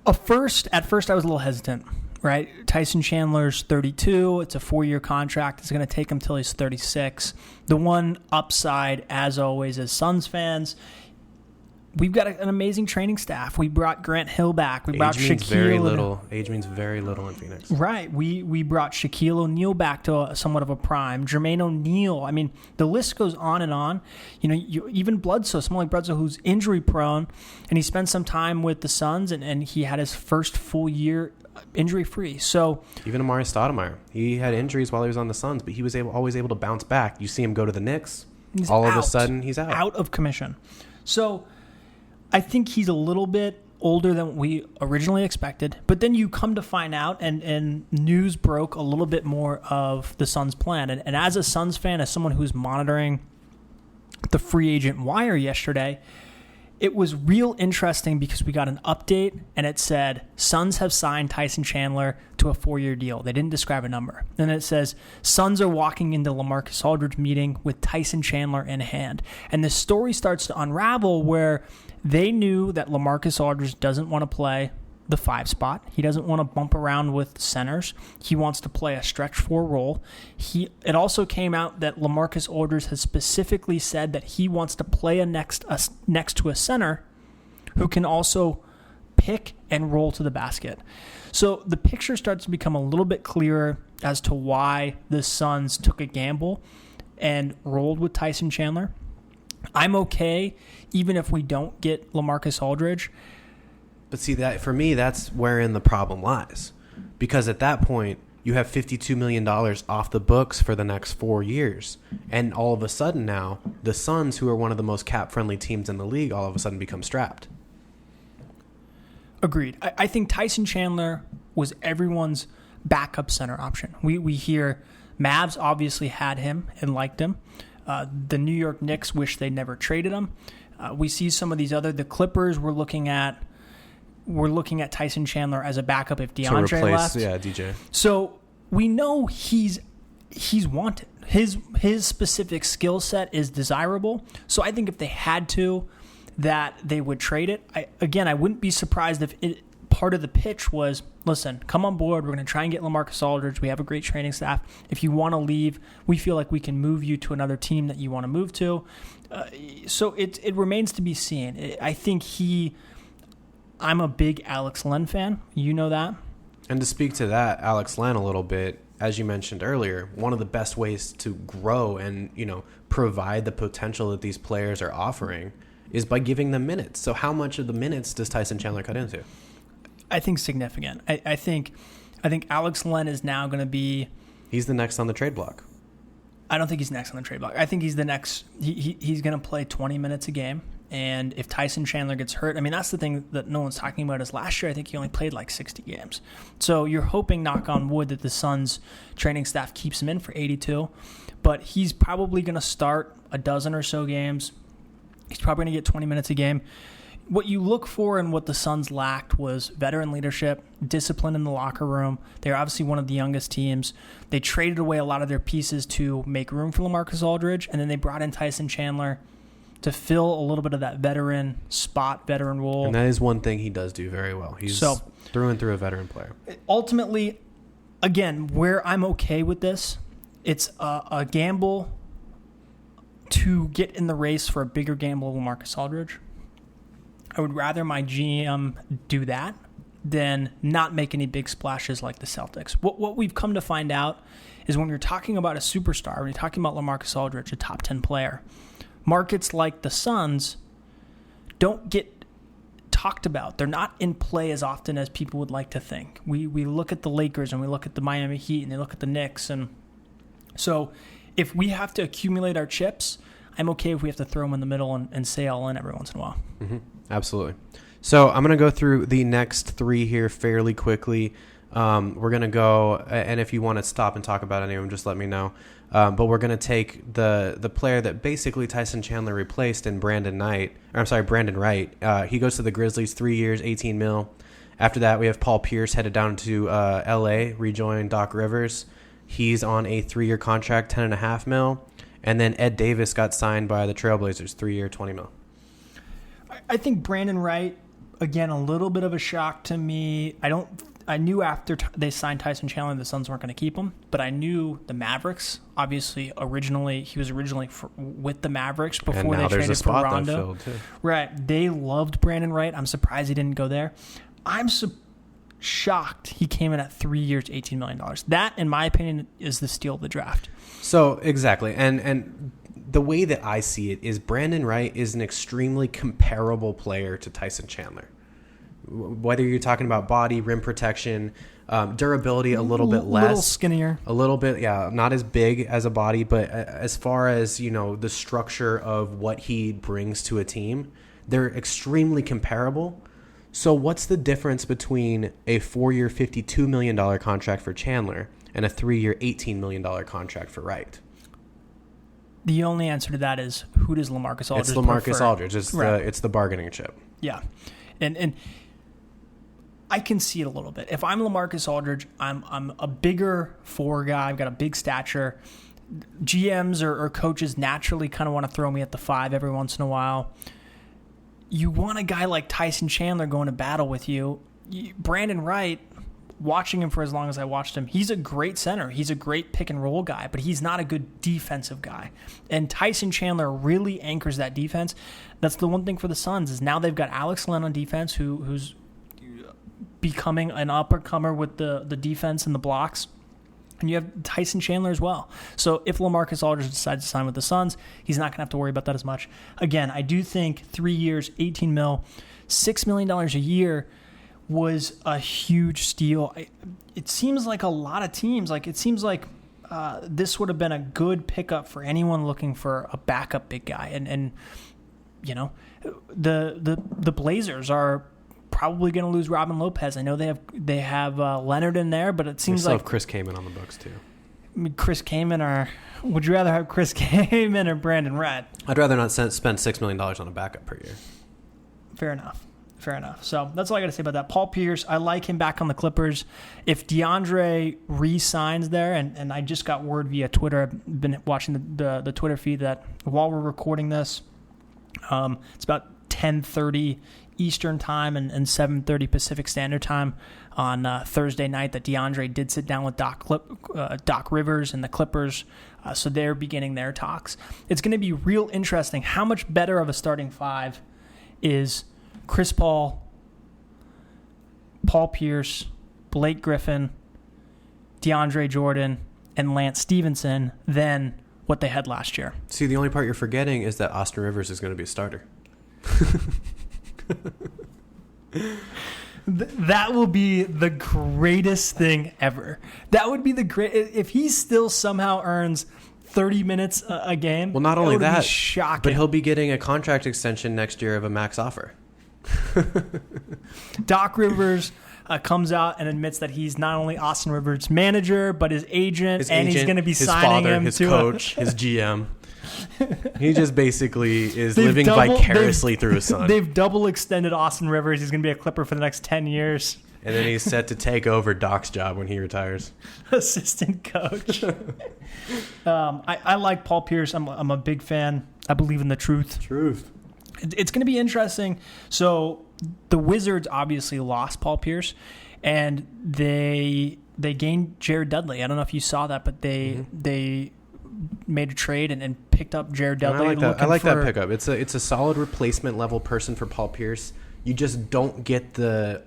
At first, I was a little hesitant, right? Tyson Chandler's 32. It's a 4-year contract. It's going to take him till he's 36. The one upside, as always, as Suns fans, we've got an amazing training staff. We brought Grant Hill back. We brought Shaquille. Age means very little in Phoenix. Right. We brought Shaquille O'Neal back to somewhat of a prime. Jermaine O'Neal. I mean, the list goes on and on. Even Bledsoe, someone like Bledsoe, who's injury prone, and he spent some time with the Suns, and he had his first full year injury free. So even Amari Stoudemire, he had injuries while he was on the Suns, but he was always able to bounce back. You see him go to the Knicks, all of a sudden he's out of commission. So I think he's a little bit older than we originally expected, but then you come to find out, and news broke a little bit more of the Suns' plan. And as a Suns fan, as someone who's monitoring the free agent wire yesterday, it was real interesting because we got an update, and it said Suns have signed Tyson Chandler to a 4-year deal. They didn't describe a number. And it says Suns are walking into Lamarcus Aldrige meeting with Tyson Chandler in hand. And the story starts to unravel where they knew that Lamarcus Aldrige doesn't want to play the 5 spot. He doesn't want to bump around with centers. He wants to play a stretch 4 role. It also came out that Lamarcus Aldrige has specifically said that he wants to play next to a center who can also pick and roll to the basket. So the picture starts to become a little bit clearer as to why the Suns took a gamble and rolled with Tyson Chandler. I'm okay even if we don't get Lamarcus Aldrige. But see, that for me, that's wherein the problem lies. Because at that point, you have $52 million off the books for the next 4 years. And all of a sudden now, the Suns, who are one of the most cap-friendly teams in the league, all of a sudden become strapped. Agreed. I think Tyson Chandler was everyone's backup center option. We hear Mavs obviously had him and liked him. The New York Knicks wish they never traded him. We see some of these the Clippers we're looking at Tyson Chandler as a backup if DeAndre left. Yeah, DJ. So we know he's wanted. His specific skill set is desirable. So I think if they had to, that they would trade it. I wouldn't be surprised if part of the pitch was, listen, come on board. We're going to try and get Lamarcus Aldrige. We have a great training staff. If you want to leave, we feel like we can move you to another team that you want to move to. So it remains to be seen. I think I'm a big Alex Len fan. You know that. And to speak to that, Alex Len a little bit, as you mentioned earlier, one of the best ways to grow and, provide the potential that these players are offering is by giving them minutes. So how much of the minutes does Tyson Chandler cut into? I think significant. I think Alex Len is now going to be... He's the next on the trade block. I don't think he's next on the trade block. I think he's the next... He's going to play 20 minutes a game. And if Tyson Chandler gets hurt, that's the thing that no one's talking about is last year, I think he only played like 60 games. So you're hoping, knock on wood, that the Suns training staff keeps him in for 82. But he's probably going to start a dozen or so games. He's probably going to get 20 minutes a game. What you look for and what the Suns lacked was veteran leadership, discipline in the locker room. They're obviously one of the youngest teams. They traded away a lot of their pieces to make room for Lamarcus Aldridge, and then they brought in Tyson Chandler to fill a little bit of that veteran role. And that is one thing he does do very well. He's through and through a veteran player. Ultimately, again, where I'm okay with this, it's a gamble to get in the race for a bigger gamble of Lamarcus Aldridge. I would rather my GM do that than not make any big splashes like the Celtics. What we've come to find out is when you're talking about a superstar, when you're talking about Lamarcus Aldridge, a top 10 player, markets like the Suns don't get talked about. They're not in play as often as people would like to think. We look at the Lakers and we look at the Miami Heat and they look at the Knicks. And so if we have to accumulate our chips, I'm okay if we have to throw them in the middle and sail in every once in a while. Mm-hmm. Absolutely. So I'm going to go through the next three here fairly quickly. We're going to go, and if you want to stop and talk about any of them, just let me know. But we're going to take the player that basically Tyson Chandler replaced in Brandon Wright. He goes to the Grizzlies, 3 years, $18 million. After that, we have Paul Pierce headed down to L.A., rejoin Doc Rivers. He's on a 3-year contract, $10.5 million. And then Ed Davis got signed by the Trailblazers, 3-year, $20 million. I think Brandon Wright, again, a little bit of a shock to me. I knew after they signed Tyson Chandler, the Suns weren't going to keep him, but I knew the Mavericks. Obviously, he was originally with the Mavericks before they traded for Rondo. Right, they loved Brandon Wright. I'm surprised he didn't go there. I'm shocked he came in at 3 years, $18 million. That, in my opinion, is the steal of the draft. So exactly, and the way that I see it is Brandon Wright is an extremely comparable player to Tyson Chandler. Whether you're talking about body, rim protection, durability, a little bit less. A little skinnier. A little bit, yeah, not as big as a body, but as far as, the structure of what he brings to a team, they're extremely comparable. So what's the difference between a 4-year, $52 million contract for Chandler and a 3-year, $18 million contract for Wright? The only answer to that is, who does Lamarcus Aldridge prefer? It's Lamarcus Aldridge. Right. It's the bargaining chip. Yeah. And I can see it a little bit. If I'm Lamarcus Aldridge, I'm a bigger four guy. I've got a big stature. GMs or coaches naturally kind of want to throw me at the 5 every once in a while. You want a guy like Tyson Chandler going to battle with you. Brandon Wright, watching him for as long as I watched him, he's a great center. He's a great pick and roll guy, but he's not a good defensive guy. And Tyson Chandler really anchors that defense. That's the one thing for the Suns is now they've got Alex Len on defense, who's becoming an up-and-comer with the defense and the blocks. And you have Tyson Chandler as well. So if Lamarcus Aldridge decides to sign with the Suns, he's not going to have to worry about that as much. Again, I do think 3 years, $18 million, $6 million a year was a huge steal. It seems like a lot of teams, this would have been a good pickup for anyone looking for a backup big guy. And the Blazers are probably going to lose Robin Lopez. I know they have Leonard in there, but it seems they still have Chris Kaman on the books too. Chris Kaman, or would you rather have Chris Kaman or Brandon Redd? I'd rather not spend $6 million on a backup per year. Fair enough. So that's all I got to say about that. Paul Pierce, I like him back on the Clippers. If DeAndre re-signs there, and I just got word via Twitter, I've been watching the Twitter feed that while we're recording this, it's about 10:30 Eastern time and 7:30 Pacific Standard Time on Thursday night that DeAndre did sit down with Doc Rivers and the Clippers, so they're beginning their talks. It's going to be real interesting. How much better of a starting five is Chris Paul, Paul Pierce, Blake Griffin, DeAndre Jordan, and Lance Stevenson than what they had last year? See, the only part you're forgetting is that Austin Rivers is going to be a starter. That will be the greatest thing ever. That would be the great if he still somehow earns 30 minutes a game. Well, not only that, shocking. But he'll be getting a contract extension next year of a max offer. Doc Rivers comes out and admits that he's not only Austin Rivers' manager, but his agent, he's going to be signing him his to coach, his GM. He just basically is living vicariously through his son. They've double extended Austin Rivers. He's going to be a Clipper for the next 10 years. And then he's set to take over Doc's job when he retires. Assistant coach. I like Paul Pierce. I'm a big fan. I believe in the truth. It's going to be interesting. So the Wizards obviously lost Paul Pierce, and they gained Jared Dudley. I don't know if you saw that, but they made a trade and picked up Jared Dudley. I like that pickup. It's a solid replacement level person for Paul Pierce. You just don't get the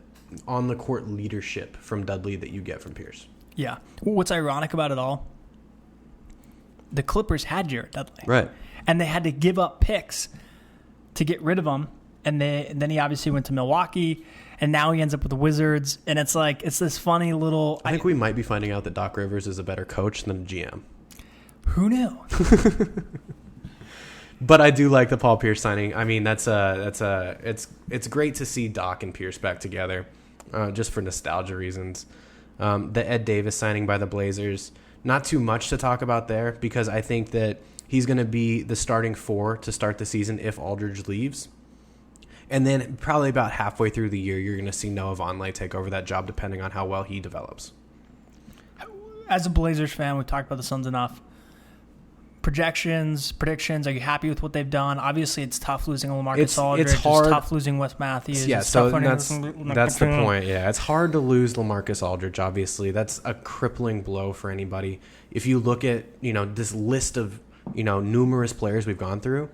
on the court leadership from Dudley that you get from Pierce. Yeah. What's ironic about it all? The Clippers had Jared Dudley, right? And they had to give up picks to get rid of him, and then he obviously went to Milwaukee, and now he ends up with the Wizards, and it's this funny little... I think we might be finding out that Doc Rivers is a better coach than a GM. Who knew? But I do like the Paul Pierce signing. I mean, it's great to see Doc and Pierce back together, just for nostalgia reasons. The Ed Davis signing by the Blazers, not too much to talk about there, because I think that he's going to be the starting four to start the season if Aldridge leaves. And then probably about halfway through the year, you're going to see Noah Vonleh take over that job, depending on how well he develops. As a Blazers fan, we've talked about the Suns enough. Predictions, are you happy with what they've done? Obviously, it's tough losing Lamarcus Aldrige. It's hard. It's tough losing Wes Matthews. Yeah, so that's the point. Yeah, it's hard to lose Lamarcus Aldrige, obviously. That's a crippling blow for anybody. If you look at, this list of, numerous players we've gone through,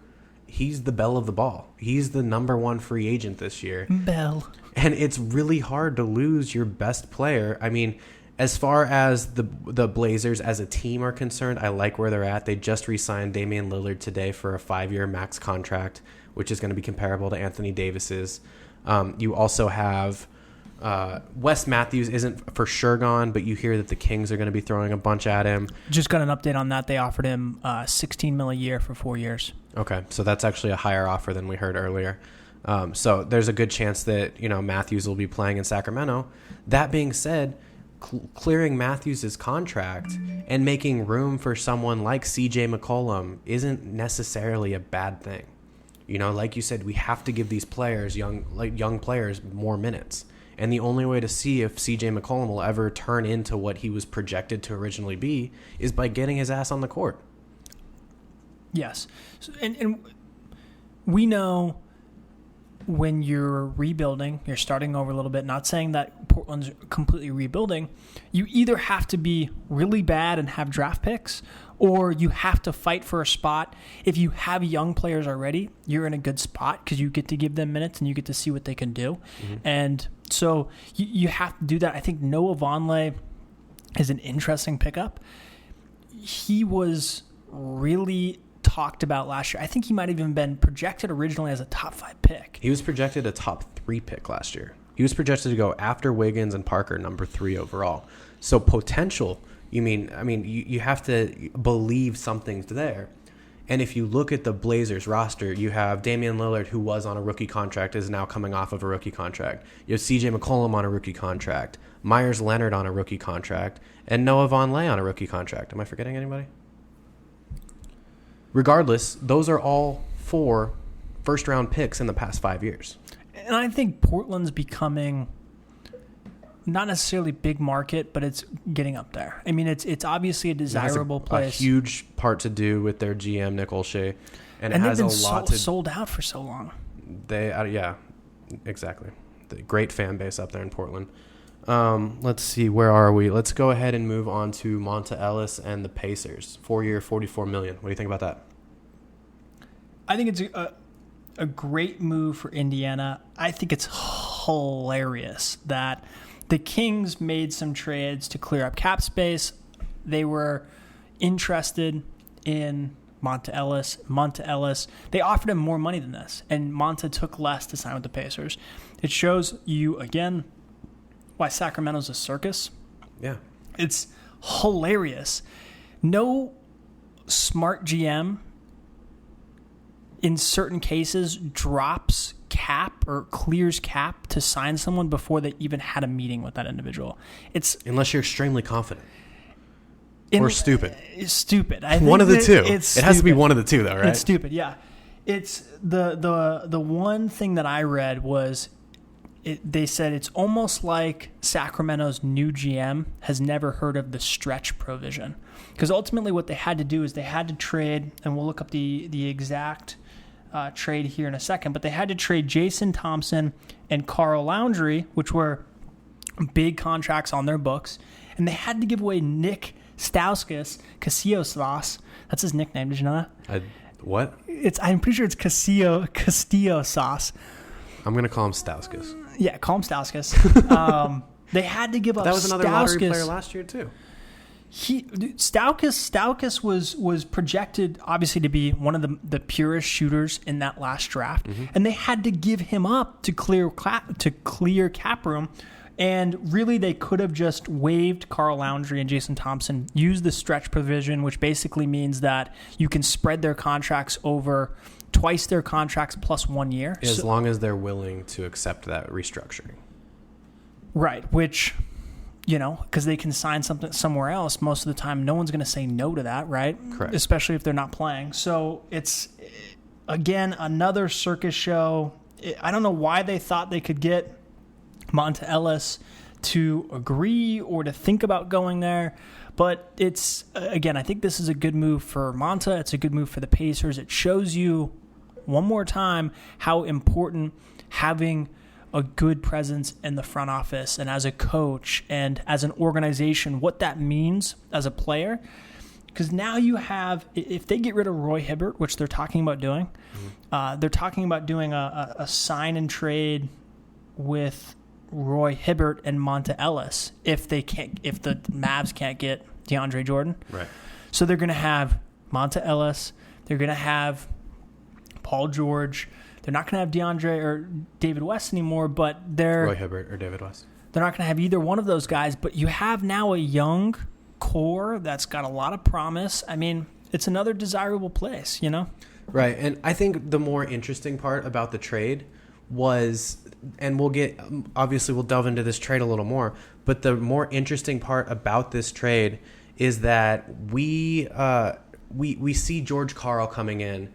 he's the belle of the ball. He's the number one free agent this year. Bell. And it's really hard to lose your best player. I mean, as far as the Blazers as a team are concerned, I like where they're at. They just re-signed Damian Lillard today for a 5-year max contract, which is going to be comparable to Anthony Davis's. You also have Wes Matthews isn't for sure gone, but you hear that the Kings are going to be throwing a bunch at him. Just got an update on that. They offered him $16 million a year for 4 years. Okay, so that's actually a higher offer than we heard earlier. So there's a good chance that Matthews will be playing in Sacramento. That being said, clearing Matthews' contract and making room for someone like CJ McCollum isn't necessarily a bad thing. Like you said, we have to give these players, young players, more minutes. And the only way to see if CJ McCollum will ever turn into what he was projected to originally be is by getting his ass on the court. Yes. And we know when you're rebuilding, you're starting over a little bit, not saying that Portland's completely rebuilding, you either have to be really bad and have draft picks, or you have to fight for a spot. If you have young players already, you're in a good spot because you get to give them minutes and you get to see what they can do. Mm-hmm. And so you have to do that. I think Noah Vonleh is an interesting pickup. He was really talked about last year. I think he might have even been projected originally as a top 5 pick. He was projected a top 3 pick last year. He was projected to go after Wiggins and Parker, number 3 overall. So potential, you have to believe something's there. And if you look at the Blazers roster, you have Damian Lillard, who was on a rookie contract, is now coming off of a rookie contract. You have CJ McCollum on a rookie contract. Myers Leonard on a rookie contract, and Noah Vonleh on a rookie contract. Am I forgetting anybody? Regardless, those are all 4 first-round picks in the past 5 years. And I think Portland's becoming not necessarily big market, but it's getting up there. I mean, it's obviously a desirable place. A huge part to do with their GM, Nick Olshey. And it they've has been a lot to... sold out for so long. Yeah, exactly. The great fan base up there in Portland. Let's see, where are we? Let's go ahead and move on to Monta Ellis and the Pacers. 4-year, $44 million. What do you think about that? I think it's a great move for Indiana. I think it's hilarious that the Kings made some trades to clear up cap space. They were interested in Monta Ellis. They offered him more money than this, and Monta took less to sign with the Pacers. It shows you, again, why Sacramento's a circus. Yeah. It's hilarious. No smart GM in certain cases drops cap or clears cap to sign someone before they even had a meeting with that individual. It's unless you're extremely confident or stupid. Stupid. I one of the two. It has to be one of the two, though, right? It's stupid. Yeah. It's the one thing that I read was they said it's almost like Sacramento's new GM has never heard of the stretch provision, because ultimately what they had to do is they had to trade, and we'll look up the exact trade here in a second, but they had to trade Jason Thompson and Carl Laundrie, which were big contracts on their books, and they had to give away Nick Stauskas, Casillas. That's his nickname. Did you know that? What? I'm pretty sure it's Castillo sauce. I'm going to call him Stauskas. Yeah, call him Stauskas. They had to give up. That was another lottery player last year too. Stauskas was projected obviously to be one of the purest shooters in that last draft, and they had to give him up to clear cap room. And really, they could have just waived Carl Laundrie and Jason Thompson, used the stretch provision, which basically means that you can spread their contracts over twice their contracts plus 1 year. As long as they're willing to accept that restructuring. Right, which, because they can sign something somewhere else, most of the time no one's going to say no to that, right? Correct. Especially if they're not playing. So it's, again, another circus show. I don't know why they thought they could get Monta Ellis to agree or to think about going there. But it's, again, I think this is a good move for Monta. It's a good move for the Pacers. It shows you one more time how important having a good presence in the front office and as a coach and as an organization, what that means as a player. Because now you have, if they get rid of Roy Hibbert, which they're talking about doing, they're talking about doing a sign and trade with Roy Hibbert and Monta Ellis if the Mavs can't get DeAndre Jordan. Right. So they're going to have Monta Ellis. They're going to have Paul George. They're not going to have DeAndre or David West anymore, but Roy Hibbert or David West. They're not going to have either one of those guys, but you have now a young core that's got a lot of promise. I mean, it's another desirable place, Right. And I think the more interesting part about the trade was, and we'll delve into this trade a little more, but the more interesting part about this trade is that we see George Karl coming in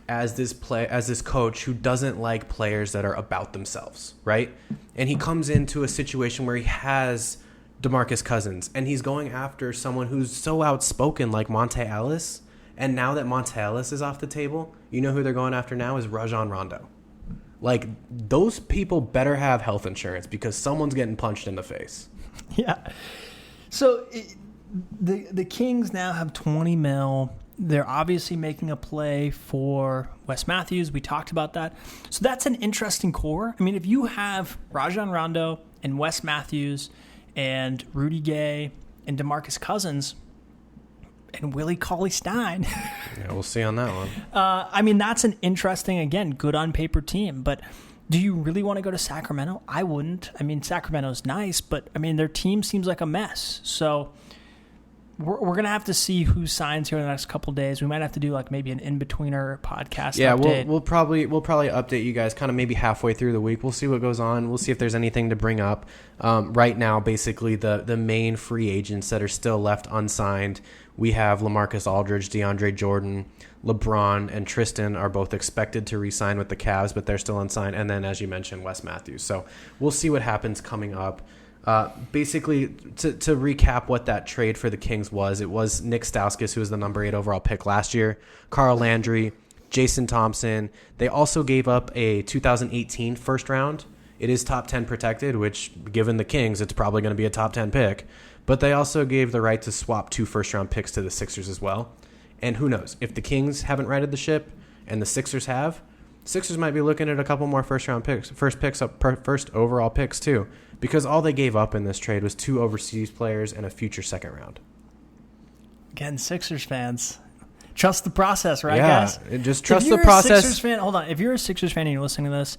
as this coach who doesn't like players that are about themselves, right? And he comes into a situation where he has DeMarcus Cousins, and he's going after someone who's so outspoken like Monta Ellis. And now that Monta Ellis is off the table, you know who they're going after now is Rajon Rondo. Like, those people better have health insurance because someone's getting punched in the face. Yeah. So the Kings now have $20 million. They're obviously making a play for Wes Matthews. We talked about that. So that's an interesting core. I mean, if you have Rajon Rondo and Wes Matthews and Rudy Gay and DeMarcus Cousins and Willie Cauley-Stein. Yeah, we'll see on that one. I mean, that's an interesting, again, good on paper team. But do you really want to go to Sacramento? I wouldn't. I mean, Sacramento's nice, but, I mean, their team seems like a mess. So we're going to have to see who signs here in the next couple of days. We might have to do like maybe an in-betweener podcast update. We'll probably update you guys kind of maybe halfway through the week. We'll see what goes on. We'll see if there's anything to bring up. Right now, basically the main free agents that are still left unsigned, we have Lamarcus Aldrige, DeAndre Jordan, LeBron, and Tristan are both expected to re-sign with the Cavs, but they're still unsigned. And then, as you mentioned, Wes Matthews. So we'll see what happens coming up. Basically, to recap what that trade for the Kings was, it was Nick Stauskas, who was the number 8 overall pick last year, Carl Landry, Jason Thompson. They also gave up a 2018 first round. It is top 10 protected, which, given the Kings, it's probably going to be a top 10 pick. But they also gave the right to swap 2 first-round picks to the Sixers as well. And who knows? If the Kings haven't righted the ship and the Sixers have, Sixers might be looking at a couple more first overall picks too, because all they gave up in this trade was 2 overseas players and a future second round. Again, Sixers fans, trust the process, right, guys? Just trust the process. Sixers fan, hold on. If you're a Sixers fan and you're listening to this,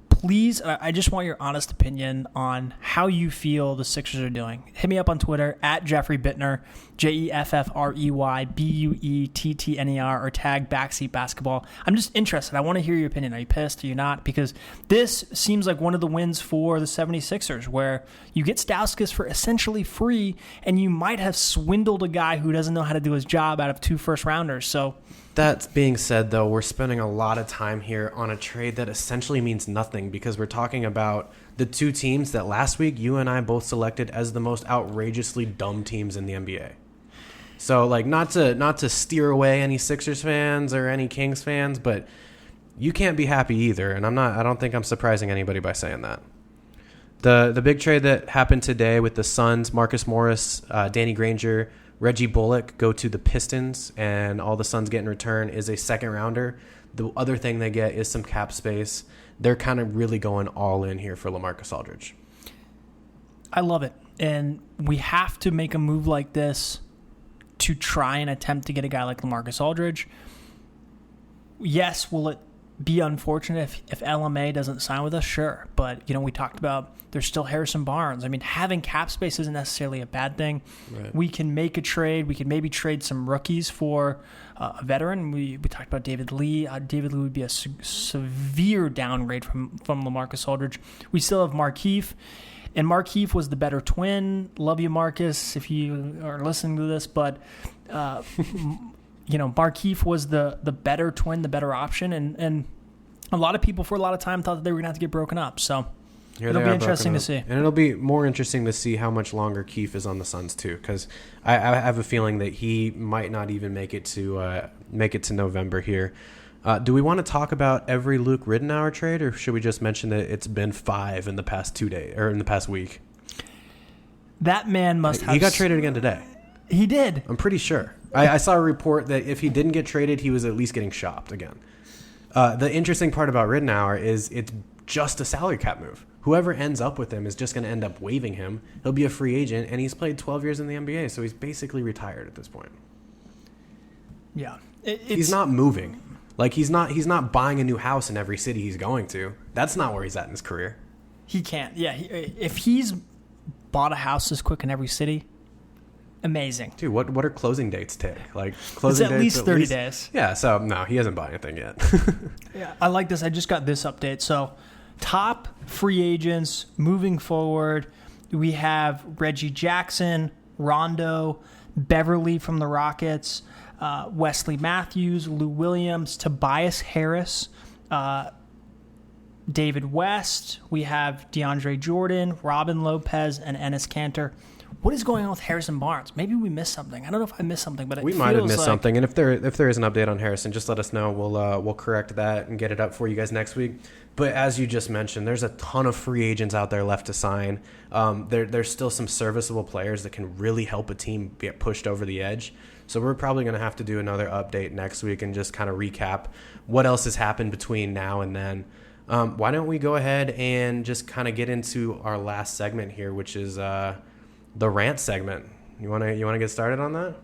please, I just want your honest opinion on how you feel the Sixers are doing. Hit me up on Twitter at Jeffrey Bittner, JeffreyBuettner, or tag Backseat Basketball. I'm just interested. I want to hear your opinion. Are you pissed? Are you not? Because this seems like one of the wins for the 76ers, where you get Stauskas for essentially free, and you might have swindled a guy who doesn't know how to do his job out of 2 first-rounders. So that being said, though, we're spending a lot of time here on a trade that essentially means nothing, because we're talking about the 2 teams that last week you and I both selected as the most outrageously dumb teams in the NBA. So, like, not to steer away any Sixers fans or any Kings fans, but you can't be happy either, and I don't think I'm surprising anybody by saying that. The big trade that happened today with the Suns, Marcus Morris, Danny Granger, Reggie Bullock go to the Pistons, and all the Suns get in return is a second rounder. The other thing they get is some cap space. They're kind of really going all in here for Lamarcus Aldridge. I love it. And we have to make a move like this to try and attempt to get a guy like Lamarcus Aldridge. Yes, will it be unfortunate if LMA doesn't sign with us? Sure. But, we talked about there's still Harrison Barnes. I mean, having cap space isn't necessarily a bad thing. Right. We can make a trade. We can maybe trade some rookies for a veteran. We talked about David Lee. David Lee would be a severe downgrade from Lamarcus Aldridge. We still have Markieff. And Markieff was the better twin. Love you, Marcus, if you are listening to this. But, Markieff was the better twin, the better option. And a lot of people for a lot of time thought that they were going to have to get broken up. So it'll be interesting to see. And it'll be more interesting to see how much longer Keefe is on the Suns, too. Because I have a feeling that he might not even make it to November here. Do we want to talk about every Luke Ridenour trade, or should we just mention that it's been 5 in the past 2 days or in the past week? That man must have. He got traded again today. He did. I'm pretty sure. I saw a report that if he didn't get traded, he was at least getting shopped again. The interesting part about Ridenour is it's just a salary cap move. Whoever ends up with him is just going to end up waiving him. He'll be a free agent, and he's played 12 years in the NBA, so he's basically retired at this point. Yeah, he's not moving. Like, he's not buying a new house in every city he's going to. That's not where he's at in his career. He can't. Yeah, if he's bought a house this quick in every city, amazing. Dude, what are closing dates take? Like, closing dates at least 30 days. Yeah, so no, he hasn't bought anything yet. Yeah, I like this. I just got this update. So, top free agents moving forward, we have Reggie Jackson, Rondo, Beverly from the Rockets, Wesley Matthews, Lou Williams, Tobias Harris, David West. We have DeAndre Jordan, Robin Lopez, and Enes Kanter. What is going on with Harrison Barnes? Maybe we missed something. I don't know if I missed something, but we might have missed something. And if there is an update on Harrison, just let us know. We'll correct that and get it up for you guys next week. But as you just mentioned, there's a ton of free agents out there left to sign. There's still some serviceable players that can really help a team get pushed over the edge. So we're probably going to have to do another update next week and just kind of recap what else has happened between now and then. Why don't we go ahead and just kind of get into our last segment here, which is the rant segment. You want to get started on that?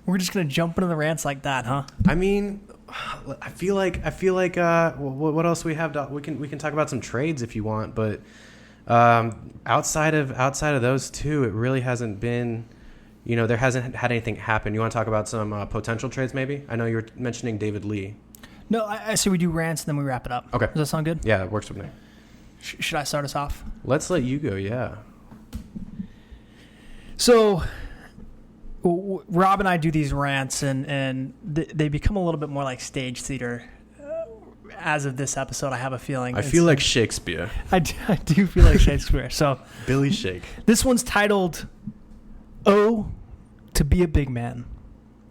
We're just going to jump into the rants like that, huh? I mean, I feel like what else we have? We can talk about some trades if you want, but outside of those two, it really hasn't been there hasn't had anything happen. You want to talk about some potential trades maybe? I know you were mentioning David Lee. No, I say we do rants and then we wrap it up. Okay. Does that sound good? Yeah, it works with me. Should I start us off? Let's let you go, yeah. So, Rob and I do these rants, and they become a little bit more like stage theater. As of this episode, I have a feeling. I feel like Shakespeare. I do feel like Shakespeare. So Billy Shake. This one's titled, "Oh, to be a big man."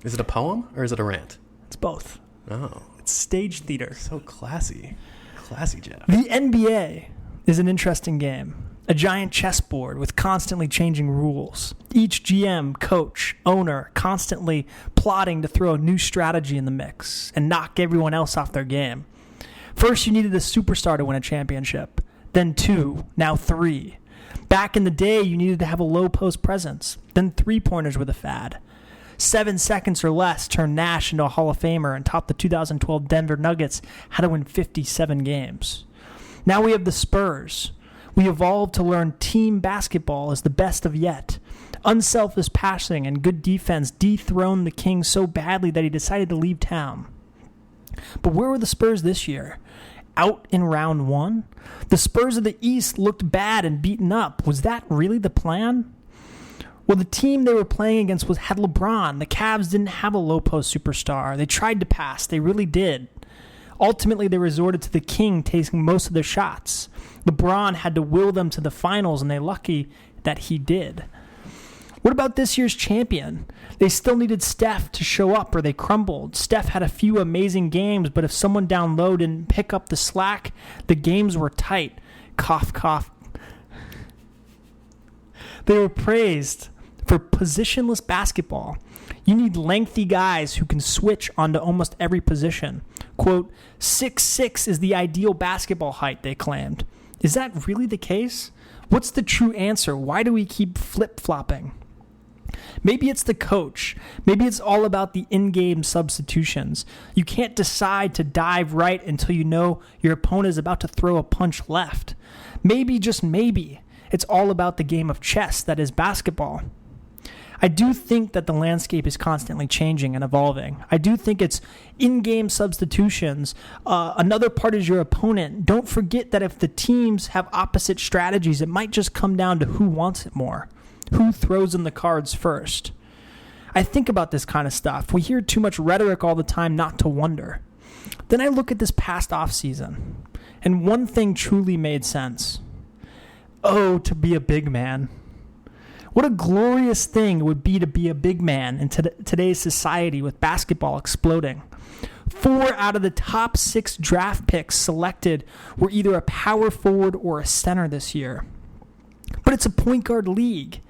Is it a poem or is it a rant? It's both. Oh. It's stage theater. So classy. Classy, Jeff. The NBA is an interesting game. A giant chessboard with constantly changing rules. Each GM, coach, owner constantly plotting to throw a new strategy in the mix and knock everyone else off their game. First, you needed a superstar to win a championship. Then 2, now 3. Back in the day, you needed to have a low post presence. Then 3-pointers were the fad. 7 seconds or less turned Nash into a Hall of Famer and taught the 2012 Denver Nuggets how to win 57 games. Now we have the Spurs. We evolved to learn team basketball is the best of yet. Unselfish passing and good defense dethroned the King so badly that he decided to leave town. But where were the Spurs this year? Out in round 1? The Spurs of the East looked bad and beaten up. Was that really the plan? Well, the team they were playing against had LeBron. The Cavs didn't have a low-post superstar. They tried to pass. They really did. Ultimately, they resorted to the King taking most of their shots. LeBron had to will them to the finals, and they're lucky that he did. What about this year's champion? They still needed Steph to show up, or they crumbled. Steph had a few amazing games, but if someone down low didn't pick up the slack, the games were tight. Cough, cough. They were praised for positionless basketball. You need lengthy guys who can switch onto almost every position. Quote, 6'6" is the ideal basketball height, they claimed. Is that really the case? What's the true answer? Why do we keep flip-flopping? Maybe it's the coach. Maybe it's all about the in-game substitutions. You can't decide to dive right until you know your opponent is about to throw a punch left. Maybe, just maybe, it's all about the game of chess that is basketball. I do think that the landscape is constantly changing and evolving. I do think it's in-game substitutions. Another part is your opponent. Don't forget that if the teams have opposite strategies, it might just come down to who wants it more. Who throws in the cards first? I think about this kind of stuff. We hear too much rhetoric all the time not to wonder. Then I look at this past offseason, and one thing truly made sense. Oh, to be a big man. What a glorious thing it would be to be a big man in today's society with basketball exploding. 4 out of the top 6 draft picks selected were either a power forward or a center this year. But it's a point guard league.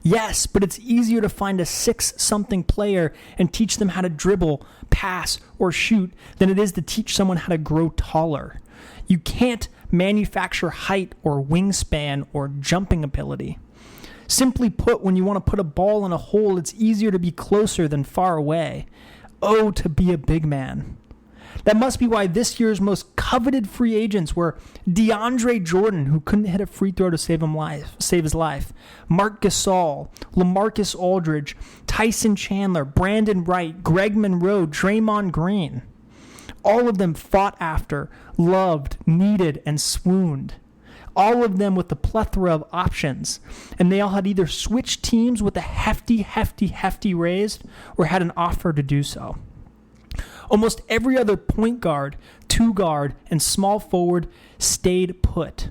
Yes, but it's easier to find a 6-something player and teach them how to dribble, pass, or shoot than it is to teach someone how to grow taller. You can't manufacture height or wingspan or jumping ability. Simply put, when you want to put a ball in a hole, it's easier to be closer than far away. Oh, to be a big man. That must be why this year's most coveted free agents were DeAndre Jordan, who couldn't hit a free throw to save his life, Marc Gasol, Lamarcus Aldrige, Tyson Chandler, Brandon Wright, Greg Monroe, Draymond Green. All of them fought after, loved, needed, and swooned. All of them with a plethora of options. And they all had either switched teams with a hefty raise or had an offer to do so. Almost every other point guard, 2-guard, and small forward stayed put.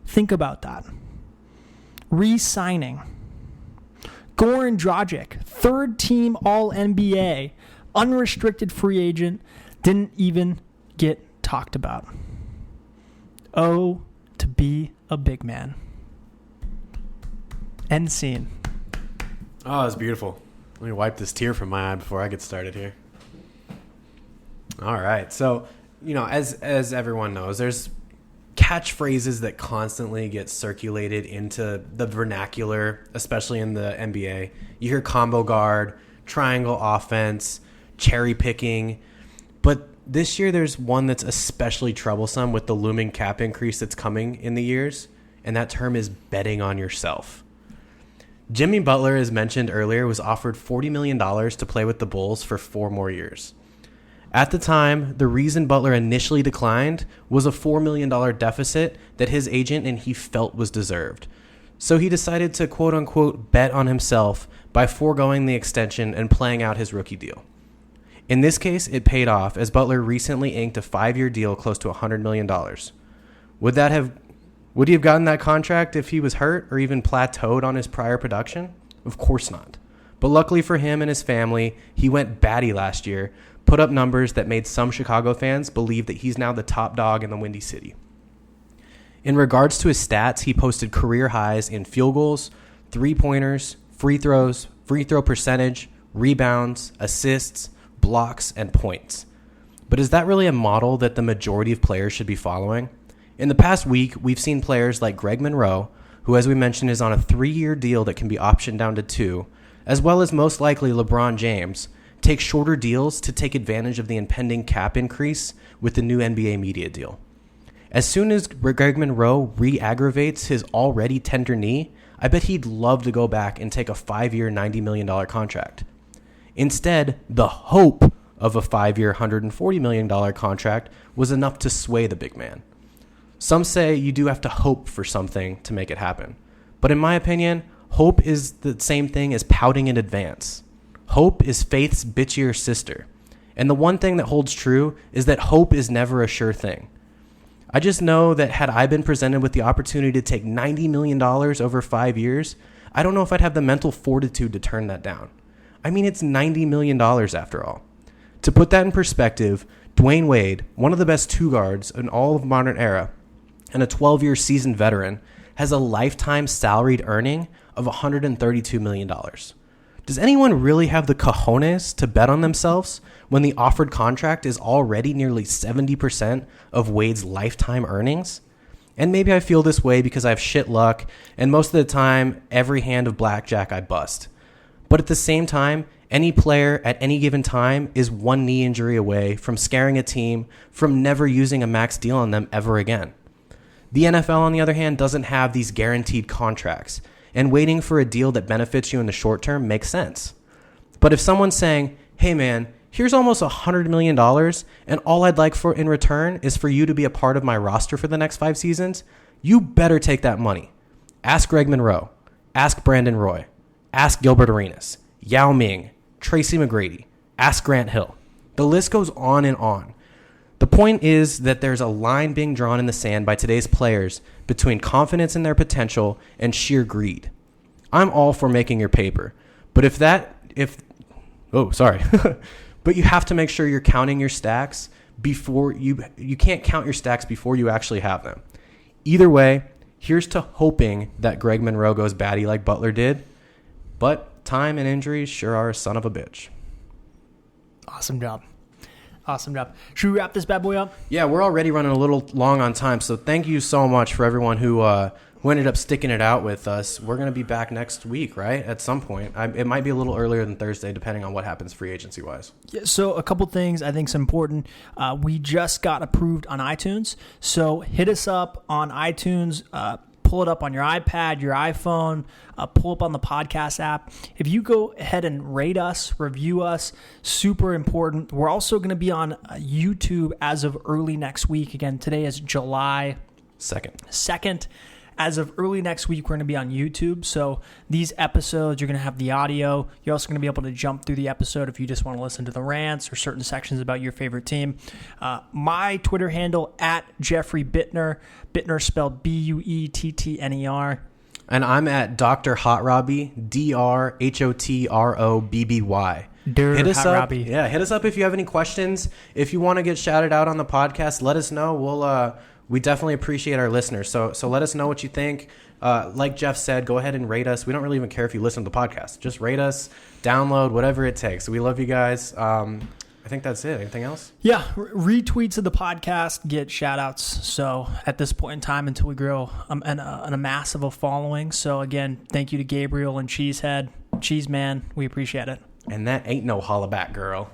Think about that. Re-signing. Goran Dragic, 3rd-team All-NBA, unrestricted free agent, didn't even get talked about. Oh, to be a big man. End scene. Oh, that's beautiful. Let me wipe this tear from my eye before I get started here. All right. So, as everyone knows, there's catchphrases that constantly get circulated into the vernacular, especially in the NBA. You hear combo guard, triangle offense, cherry picking. But this year there's one that's especially troublesome with the looming cap increase that's coming in the years, and that term is betting on yourself. Jimmy Butler, as mentioned earlier, was offered $40 million to play with the Bulls for 4 more years. At the time, the reason Butler initially declined was a $4 million deficit that his agent and he felt was deserved. So he decided to quote-unquote bet on himself by foregoing the extension and playing out his rookie deal. In this case, it paid off as Butler recently inked a 5-year deal close to $100 million. Would he have gotten that contract if he was hurt or even plateaued on his prior production? Of course not. But luckily for him and his family, he went batty last year, put up numbers that made some Chicago fans believe that he's now the top dog in the Windy City. In regards to his stats, he posted career highs in field goals, three-pointers, free throws, free throw percentage, rebounds, assists, blocks, and points. But is that really a model that the majority of players should be following? In the past week, we've seen players like Greg Monroe, who, as we mentioned, is on a 3-year deal that can be optioned down to 2, as well as most likely LeBron James, take shorter deals to take advantage of the impending cap increase with the new NBA media deal. As soon as Greg Monroe re-aggravates his already tender knee, I bet he'd love to go back and take a 5-year, $90 million contract. Instead, the hope of a 5-year, $140 million contract was enough to sway the big man. Some say you do have to hope for something to make it happen. But in my opinion, hope is the same thing as pouting in advance. Hope is faith's bitchier sister. And the one thing that holds true is that hope is never a sure thing. I just know that had I been presented with the opportunity to take $90 million over 5 years, I don't know if I'd have the mental fortitude to turn that down. I mean, it's $90 million after all. To put that in perspective, Dwayne Wade, one of the best 2 guards in all of modern era, and a 12-year seasoned veteran, has a lifetime salaried earning of $132 million. Does anyone really have the cojones to bet on themselves when the offered contract is already nearly 70% of Wade's lifetime earnings? And maybe I feel this way because I have shit luck, and most of the time, every hand of blackjack I bust. But at the same time, any player at any given time is one knee injury away from scaring a team from never using a max deal on them ever again. The NFL, on the other hand, doesn't have these guaranteed contracts, and waiting for a deal that benefits you in the short term makes sense. But if someone's saying, hey man, here's almost $100 million, and all I'd like for in return is for you to be a part of my roster for the next 5 seasons, you better take that money. Ask Greg Monroe. Ask Brandon Roy. Ask Gilbert Arenas. Yao Ming. Tracy McGrady. Ask Grant Hill. The list goes on and on. The point is that there's a line being drawn in the sand by today's players between confidence in their potential and sheer greed. I'm all for making your paper, but but you have to make sure you're counting your stacks before you can't count your stacks before you actually have them. Either way, here's to hoping that Greg Monroe goes batty like Butler did, but time and injuries sure are a son of a bitch. Awesome job. Should we wrap this bad boy up? Yeah, we're already running a little long on time, so thank you so much for everyone who ended up sticking it out with us. We're going to be back next week, right? At some point. It might be a little earlier than Thursday, depending on what happens free agency-wise. Yeah, so a couple things I think is important. We just got approved on iTunes, so hit us up on iTunes. Pull it up on your iPad, your iPhone, pull up on the podcast app. If you go ahead and rate us, review us, super important. We're also going to be on YouTube as of early next week. Again, today is July 2nd. As of early next week, we're going to be on YouTube. So these episodes, you're going to have the audio. You're also going to be able to jump through the episode if you just want to listen to the rants or certain sections about your favorite team. My Twitter handle, at Jeffrey Bittner. Bittner spelled Buettner. And I'm at Dr. Hot Robbie, DrHotrobby. Hit us up. Robbie. Yeah, hit us up if you have any questions. If you want to get shouted out on the podcast, let us know. We definitely appreciate our listeners. So let us know what you think. Like Jeff said, go ahead and rate us. We don't really even care if you listen to the podcast. Just rate us, download, whatever it takes. We love you guys. I think that's it. Anything else? Yeah. Retweets of the podcast get shout outs. So at this point in time, until we grow an amass of a following. So again, thank you to Gabriel and Cheesehead. Cheese Man, we appreciate it. And that ain't no holla back, girl.